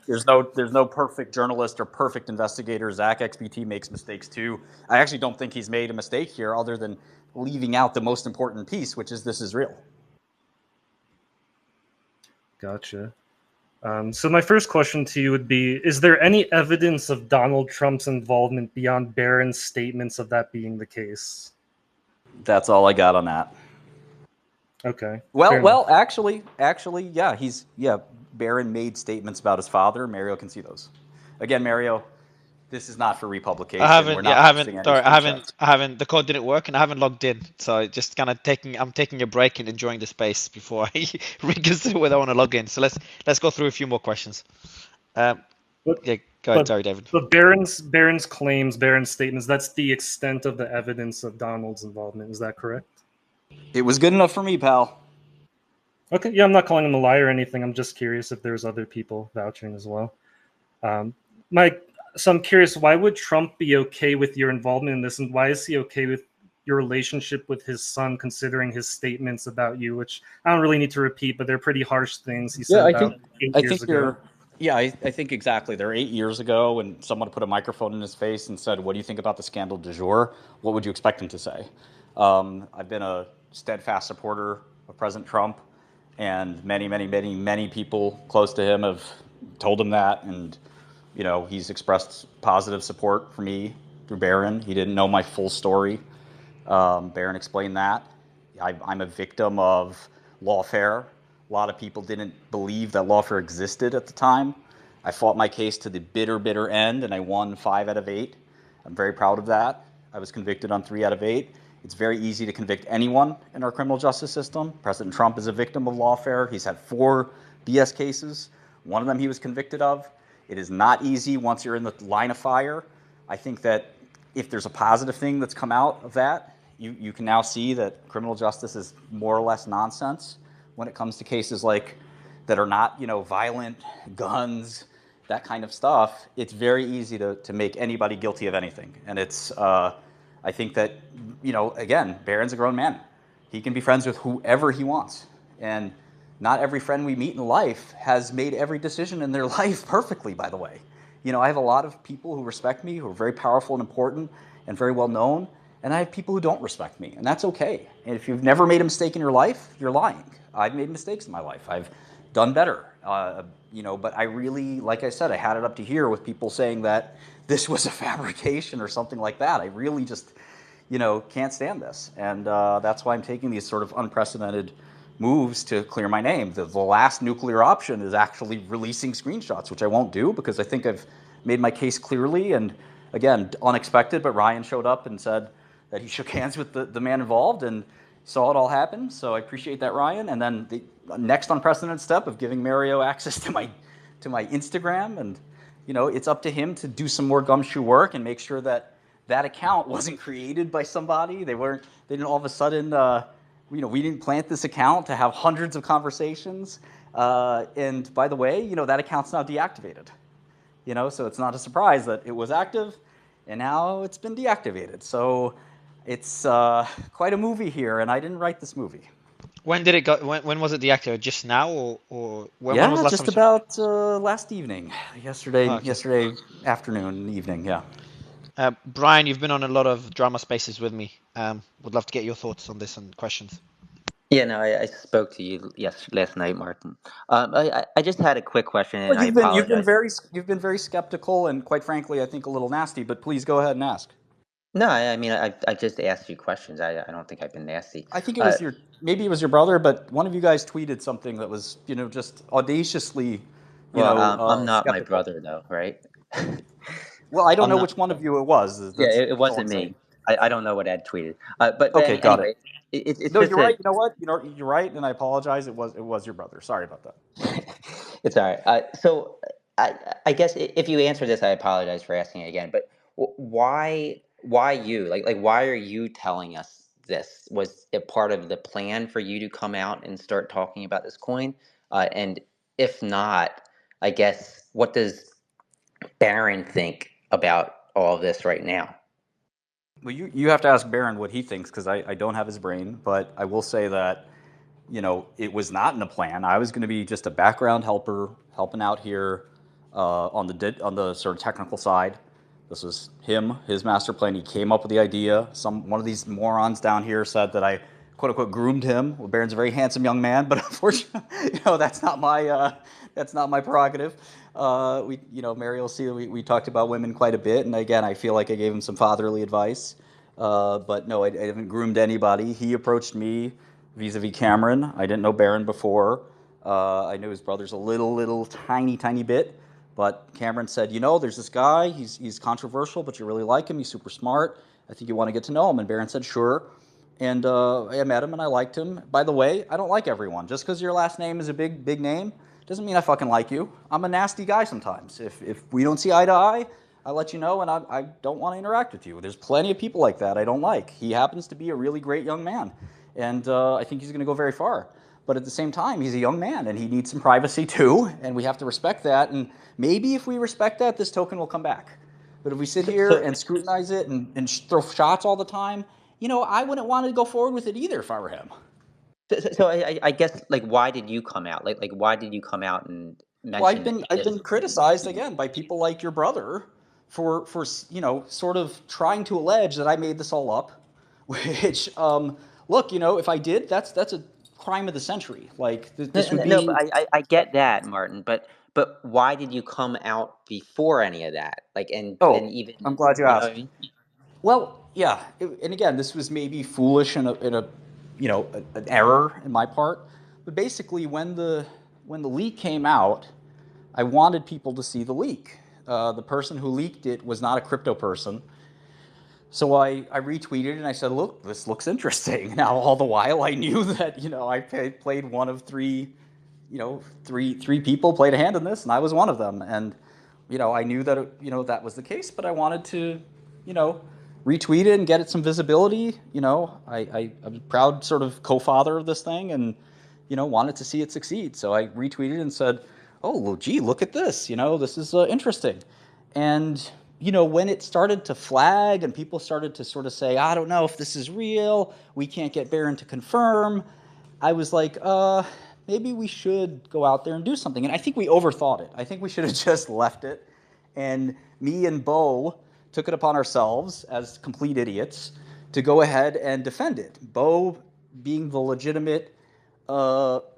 There's no perfect journalist or perfect investigator. Zach XBT makes mistakes too. I actually don't think he's made a mistake here other than leaving out the most important piece, which is this is real. Gotcha. So my first question to you would be, is there any evidence of Donald Trump's involvement beyond Barron's statements of that being the case? That's all I got on that. Okay. Well, actually, yeah, Barron made statements about his father. Mario can see those. Again, Mario, this is not for republication. I haven't. I haven't. The code didn't work, and I haven't logged in. So just kind of I'm taking a break and enjoying the space before I reconsider whether I want to log in. So let's go through a few more questions. Yeah, go ahead. Sorry, David. But Barron's claims, Barron's statements, that's the extent of the evidence of Donald's involvement. Is that correct? It was good enough for me, pal. Okay, yeah, I'm not calling him a liar or anything. I'm just curious if there's other people vouching as well. So I'm curious, why would Trump be okay with your involvement in this, and why is he okay with your relationship with his son, considering his statements about you, which I don't really need to repeat, but they're pretty harsh things he said about 8 years ago. Yeah, I think exactly. They're 8 years ago when someone put a microphone in his face and said, "What do you think about the scandal du jour?" What would you expect him to say? I've been a steadfast supporter of President Trump, and many people close to him have told him that, and you know, he's expressed positive support for me through Barron. He didn't know my full story. Barron explained that. I'm a victim of lawfare. A lot of people didn't believe that lawfare existed at the time. I fought my case to the bitter end, and I won 5 out of 8. I'm very proud of that. I was convicted on 3 out of 8. It's very easy to convict anyone in our criminal justice system. President Trump is a victim of lawfare. He's had 4 BS cases. One of them he was convicted of. It is not easy once you're in the line of fire. I think that if there's a positive thing that's come out of that, you can now see that criminal justice is more or less nonsense when it comes to cases like that are not, you know, violent, guns, that kind of stuff. It's very easy to make anybody guilty of anything. And it's, I think that, you know, again, Barron's a grown man. He can be friends with whoever he wants. And not every friend we meet in life has made every decision in their life perfectly, by the way. You know, I have a lot of people who respect me, who are very powerful and important and very well known, and I have people who don't respect me, and that's okay. And if you've never made a mistake in your life, you're lying. I've made mistakes in my life. I've done better, you know, but I really, like I said, I had it up to here with people saying that this was a fabrication or something like that. I really just, you know, can't stand this. And that's why I'm taking these sort of unprecedented moves to clear my name. The last nuclear option is actually releasing screenshots, which I won't do because I think I've made my case clearly. And again, unexpected, but Ryan showed up and said that he shook hands with the man involved. And saw it all happen. So I appreciate that, Ryan. And then the next unprecedented step of giving Mario access to my Instagram, and it's up to him to do some more gumshoe work and make sure that that account wasn't created by somebody. They didn't all of a sudden, we didn't plant this account to have hundreds of conversations. And by the way, that account's now deactivated. So it's not a surprise that it was active, and now it's been deactivated. So it's quite a movie here, and I didn't write this movie. When did it go? When was it deactivated? Just now, or when was the last just time? About last evening, yesterday afternoon, evening. Yeah. Brian, you've been on a lot of drama spaces with me. Would love to get your thoughts on this and questions. Yeah, no, I spoke to you last night, Martin. I just had a quick question, and Well, I apologize. you've been very skeptical, and quite frankly, I think a little nasty. But please go ahead and ask. No, I mean, I just asked you questions. I don't think I've been nasty. I think it was maybe it was your brother, but one of you guys tweeted something that was, just audaciously, I'm not skeptical. my brother, though, right? Well, I don't know which one of you it was. It wasn't me. I don't know what Ed tweeted. But okay, got anyway, it. It's no, just you're right. You know what? You're right, and I apologize. It was your brother. Sorry about that. It's all right. So I guess if you answer this, I apologize for asking it again. But why you? Like why are you telling us this? Was it part of the plan for you to come out and start talking about this coin? And if not, I guess what does Barron think about all of this right now? Well, you have to ask Barron what he thinks, because I don't have his brain. But I will say that, it was not in the plan. I was going to be just a background helper, helping out here on the sort of technical side. This was his master plan. He came up with the idea. One of these morons down here said that I, quote unquote, groomed him. Well, Barron's a very handsome young man, but unfortunately, that's not my prerogative. Mary will see that we talked about women quite a bit, and again, I feel like I gave him some fatherly advice. But no, I haven't groomed anybody. He approached me vis-a-vis Cameron. I didn't know Barron before. I knew his brother's a little tiny bit. But Cameron said, there's this guy. He's controversial, but you really like him. He's super smart. I think you want to get to know him. And Barron said, sure. And I met him, and I liked him. By the way, I don't like everyone. Just because your last name is a big name doesn't mean I fucking like you. I'm a nasty guy sometimes. If we don't see eye to eye, I let you know, and I don't want to interact with you. There's plenty of people like that I don't like. He happens to be a really great young man, and I think he's going to go very far. But at the same time, he's a young man, and he needs some privacy too, and we have to respect that. And maybe if we respect that, this token will come back. But if we sit here and scrutinize it and throw shots all the time, I wouldn't want to go forward with it either if I were him. So I guess, like, why did you come out? Like why did you come out and mention? Well, I've been criticized again by people like your brother for sort of trying to allege that I made this all up. Which look, if I did, that's a crime of the century. Like this would be. No, but I get that, Martin. But why did you come out before any of that? Like and even. I'm glad you asked. What I mean? Well, yeah, and again, this was maybe foolish and an error in my part. But basically, when the leak came out, I wanted people to see the leak. The person who leaked it was not a crypto person. So I retweeted and I said, look, this looks interesting. Now, all the while, I knew that, I played one of three people played a hand in this, and I was one of them. And, I knew that, that was the case, but I wanted to, retweet it and get it some visibility. I'm a proud sort of co-father of this thing, and, wanted to see it succeed. So I retweeted and said, oh, well, gee, look at this. This is interesting. And, when it started to flag and people started to sort of say, I don't know if this is real, we can't get Barron to confirm, I was like, maybe we should go out there and do something. And I think we overthought it. I think we should have just left it. And me and Bo took it upon ourselves as complete idiots to go ahead and defend it. Bo being the legitimate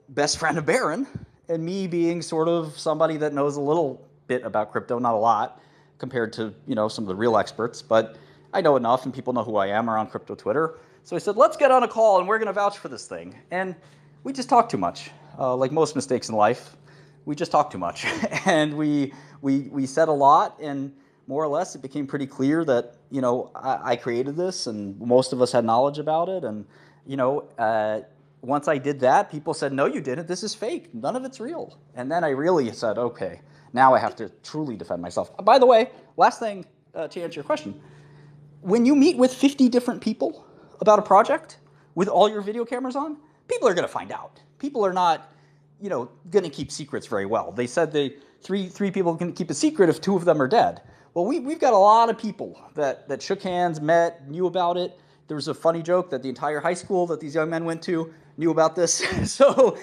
best friend of Barron, and me being sort of somebody that knows a little bit about crypto, not a lot, compared to some of the real experts, but I know enough, and people know who I am around crypto Twitter. So I said, let's get on a call, and we're going to vouch for this thing. And we just talked too much. Like most mistakes in life, we just talked too much. And we said a lot, and more or less it became pretty clear that I created this, and most of us had knowledge about it, and once I did that, people said, no, you didn't. This is fake. None of it's real. And then I really said, okay, now I have to truly defend myself. By the way, last thing to answer your question. When you meet with 50 different people about a project with all your video cameras on, people are going to find out. People are not, going to keep secrets very well. They said three people can keep a secret if 2 of them are dead. Well, we've got a lot of people that shook hands, met, knew about it. There was a funny joke that the entire high school that these young men went to knew about this. So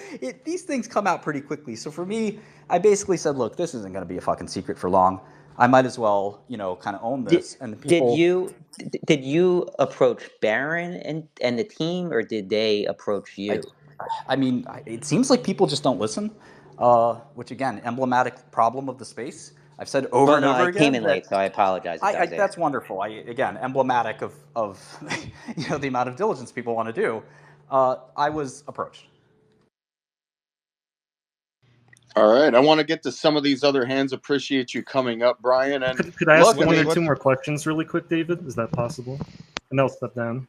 these things come out pretty quickly. So for me, I basically said, look, this isn't going to be a fucking secret for long. I might as well, kind of own this. And people. Did you approach Barron and the team, or did they approach you? I mean, it seems like people just don't listen, which again, emblematic problem of the space. I've said over and over again. I came in late, so I apologize. That's wonderful. Again, emblematic of the amount of diligence people want to do. I was approached. All right, I want to get to some of these other hands. Appreciate you coming up, Brian. And could I ask one or two more questions really quick, David? Is that possible? And I'll step down.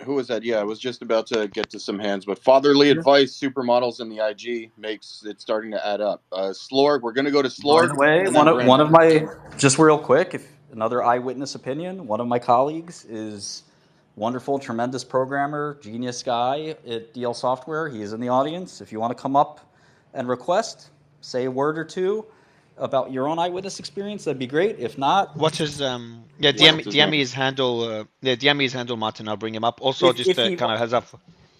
Who was that? Yeah, I was just about to get to some hands, but fatherly advice, supermodels in the IG makes it starting to add up. Slorg, we're going to go to Slorg. By the way, one of my, just real quick, if another eyewitness opinion, one of my colleagues is wonderful, tremendous programmer, genius guy at DL Software. He is in the audience. If you want to come up and request, say a word or two about your own eyewitness experience, that'd be great. If not, what is DM me his handle. DM me his handle, Martin. I'll bring him up. Also, just kind of heads up.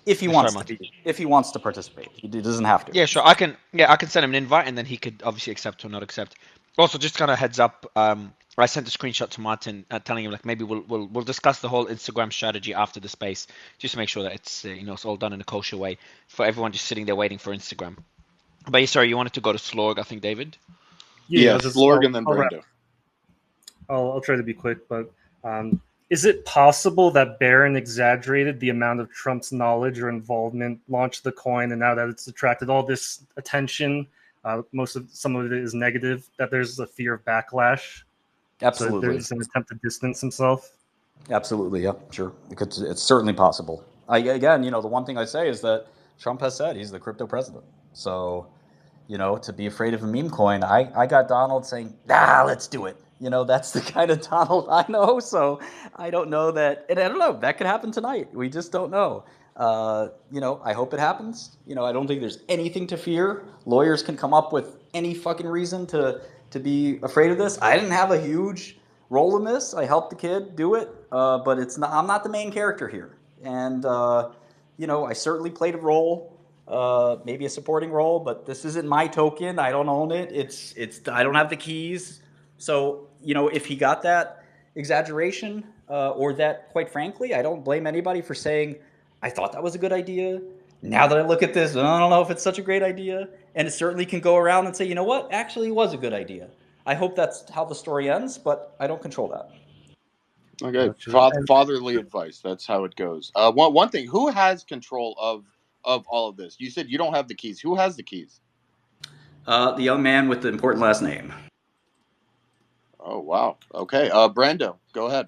If he wants to participate, he doesn't have to. Yeah, sure. I can send him an invite, and then he could obviously accept or not accept. Also, just kind of heads up. I sent a screenshot to Martin telling him maybe we'll discuss the whole Instagram strategy after the space, just to make sure that it's it's all done in a kosher way for everyone just sitting there waiting for Instagram. But sorry, you wanted to go to Slorg, I think, David. Yeah, Slorg and then Brando. I'll try to be quick, but is it possible that Barron exaggerated the amount of Trump's knowledge or involvement, launched the coin, and now that it's attracted all this attention, some of it is negative, that there's a fear of backlash? Absolutely. So there's an attempt to distance himself? Absolutely, yeah, sure. It's certainly possible. Again, the one thing I say is that Trump has said he's the crypto president. So, to be afraid of a meme coin, I got Donald saying, let's do it. That's the kind of Donald I know. So I don't know that, and I don't know, that could happen tonight. We just don't know. I hope it happens. I don't think there's anything to fear. Lawyers can come up with any fucking reason to be afraid of this. I didn't have a huge role in this. I helped the kid do it, but I'm not the main character here. And, I certainly played a role. Maybe a supporting role, but this isn't my token. I don't own it. I don't have the keys. So, if he got that exaggeration, or that, quite frankly, I don't blame anybody for saying, I thought that was a good idea. Now that I look at this, I don't know if it's such a great idea. And it certainly can go around and say, you know what, actually it was a good idea. I hope that's how the story ends, but I don't control that. Okay, fatherly advice. That's how it goes. One thing, who has control of all of this? You said you don't have the keys. Who has the keys? The young man with the important last name. Oh, wow. Okay. Brando, go ahead.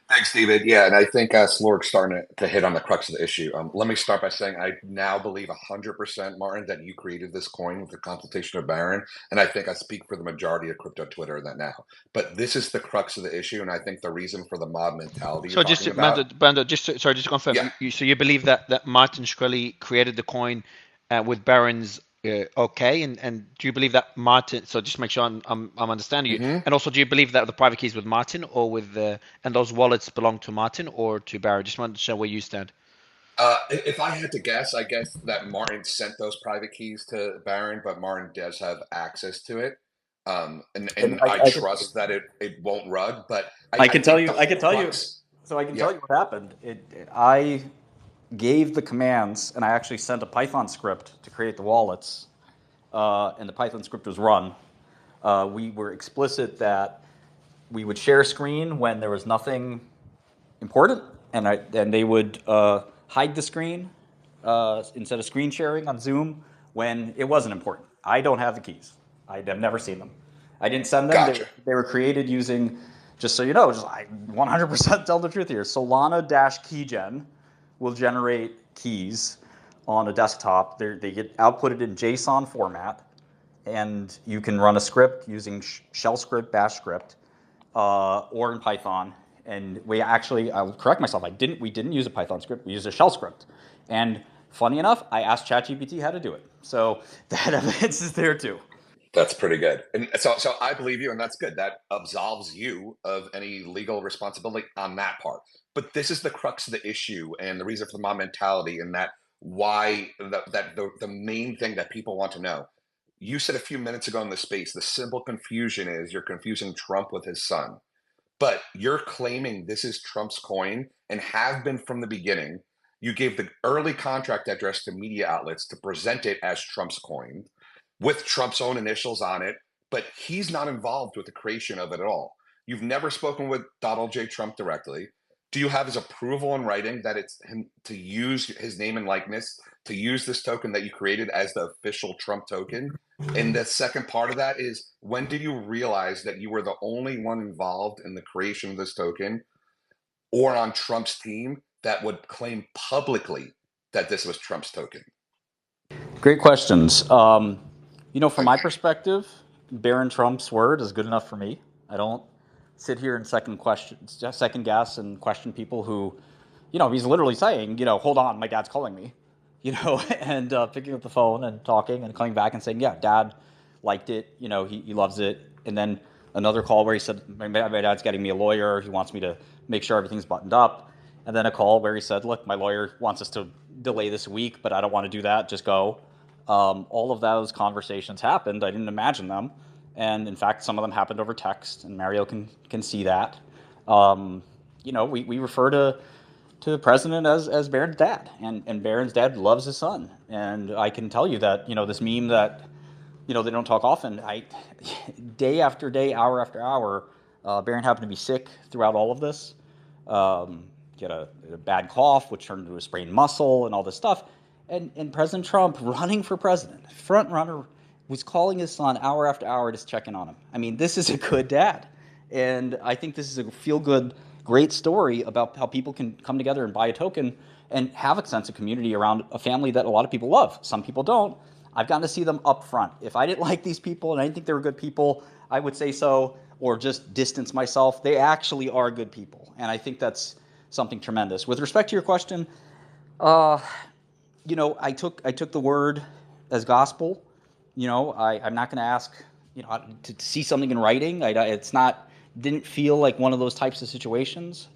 Thanks, David. Yeah, and I think Slorg's starting to hit on the crux of the issue. Let me start by saying I now believe 100%, Martin, that you created this coin with the consultation of Barron, and I think I speak for the majority of crypto Twitter that now. But this is the crux of the issue, and I think the reason for the mob mentality. So just Brando, just to confirm, yeah. So you believe that Martin Shkreli created the coin with Barron's okay, and do you believe that Martin? So just make sure I'm understanding you. And also, do you believe that the private keys with Martin or with and those wallets belong to Martin or to Barron? Just want to show where you stand. If I had to guess, I guess that Martin sent those private keys to Barron, but Martin does have access to it. And I trust that it won't rug. But I can tell you. So I can tell you what happened. I gave the commands, and I actually sent a Python script to create the wallets, and the Python script was run. We were explicit that we would share screen when there was nothing important, and they would hide the screen instead of screen sharing on Zoom when it wasn't important. I don't have the keys. I have never seen them. I didn't send them. Gotcha. They were created using, just so you know, I 100% tell the truth here, Solana-Keygen, will generate keys on a desktop. They get outputted in JSON format, and you can run a script using shell script, bash script, or in Python. And we actually, I'll correct myself, we didn't use a Python script, we used a shell script. And funny enough, I asked ChatGPT how to do it. So that evidence is there too. That's pretty good. And so I believe you, and that's good. That absolves you of any legal responsibility on that part. But this is the crux of the issue and the reason for the mob mentality, and that why the main thing that people want to know. You said a few minutes ago in the space, the simple confusion is you're confusing Trump with his son. But you're claiming this is Trump's coin and have been from the beginning. You gave the early contract address to media outlets to present it as Trump's coin with Trump's own initials on it, but he's not involved with the creation of it at all. You've never spoken with Donald J. Trump directly. Do you have his approval in writing that it's him to use his name and likeness, to use this token that you created as the official Trump token? And the second part of that is, when did you realize that you were the only one involved in the creation of this token or on Trump's team that would claim publicly that this was Trump's token? Great questions. You know, from my perspective, Barron Trump's word is good enough for me. I don't sit here and second guess and question people who, you know, he's literally saying, you know, hold on, my dad's calling me, you know, and picking up the phone and talking and coming back and saying, yeah, dad liked it, you know, he loves it. And then another call where he said, my dad's getting me a lawyer, he wants me to make sure everything's buttoned up. And then a call where he said, look, my lawyer wants us to delay this week, but I don't want to do that, just go. All of those conversations happened. I didn't imagine them. And in fact, some of them happened over text, and Mario can see that. You know, we refer to the president as Barron's dad, and Barron's dad loves his son. And I can tell you that, you know, this meme that, you know, they don't talk often, day after day, hour after hour, Barron happened to be sick throughout all of this. He had a bad cough, which turned into a sprained muscle and all this stuff. And President Trump, running for president, front runner, was calling his son hour after hour just checking on him. I mean, this is a good dad. And I think this is a feel-good, great story about how people can come together and buy a token and have a sense of community around a family that a lot of people love. Some people don't. I've gotten to see them up front. If I didn't like these people and I didn't think they were good people, I would say so, or just distance myself. They actually are good people. And I think that's something tremendous. With respect to your question, you know, I took the word as gospel. You know, I'm not going to ask, you know, to see something in writing. Didn't feel like one of those types of situations.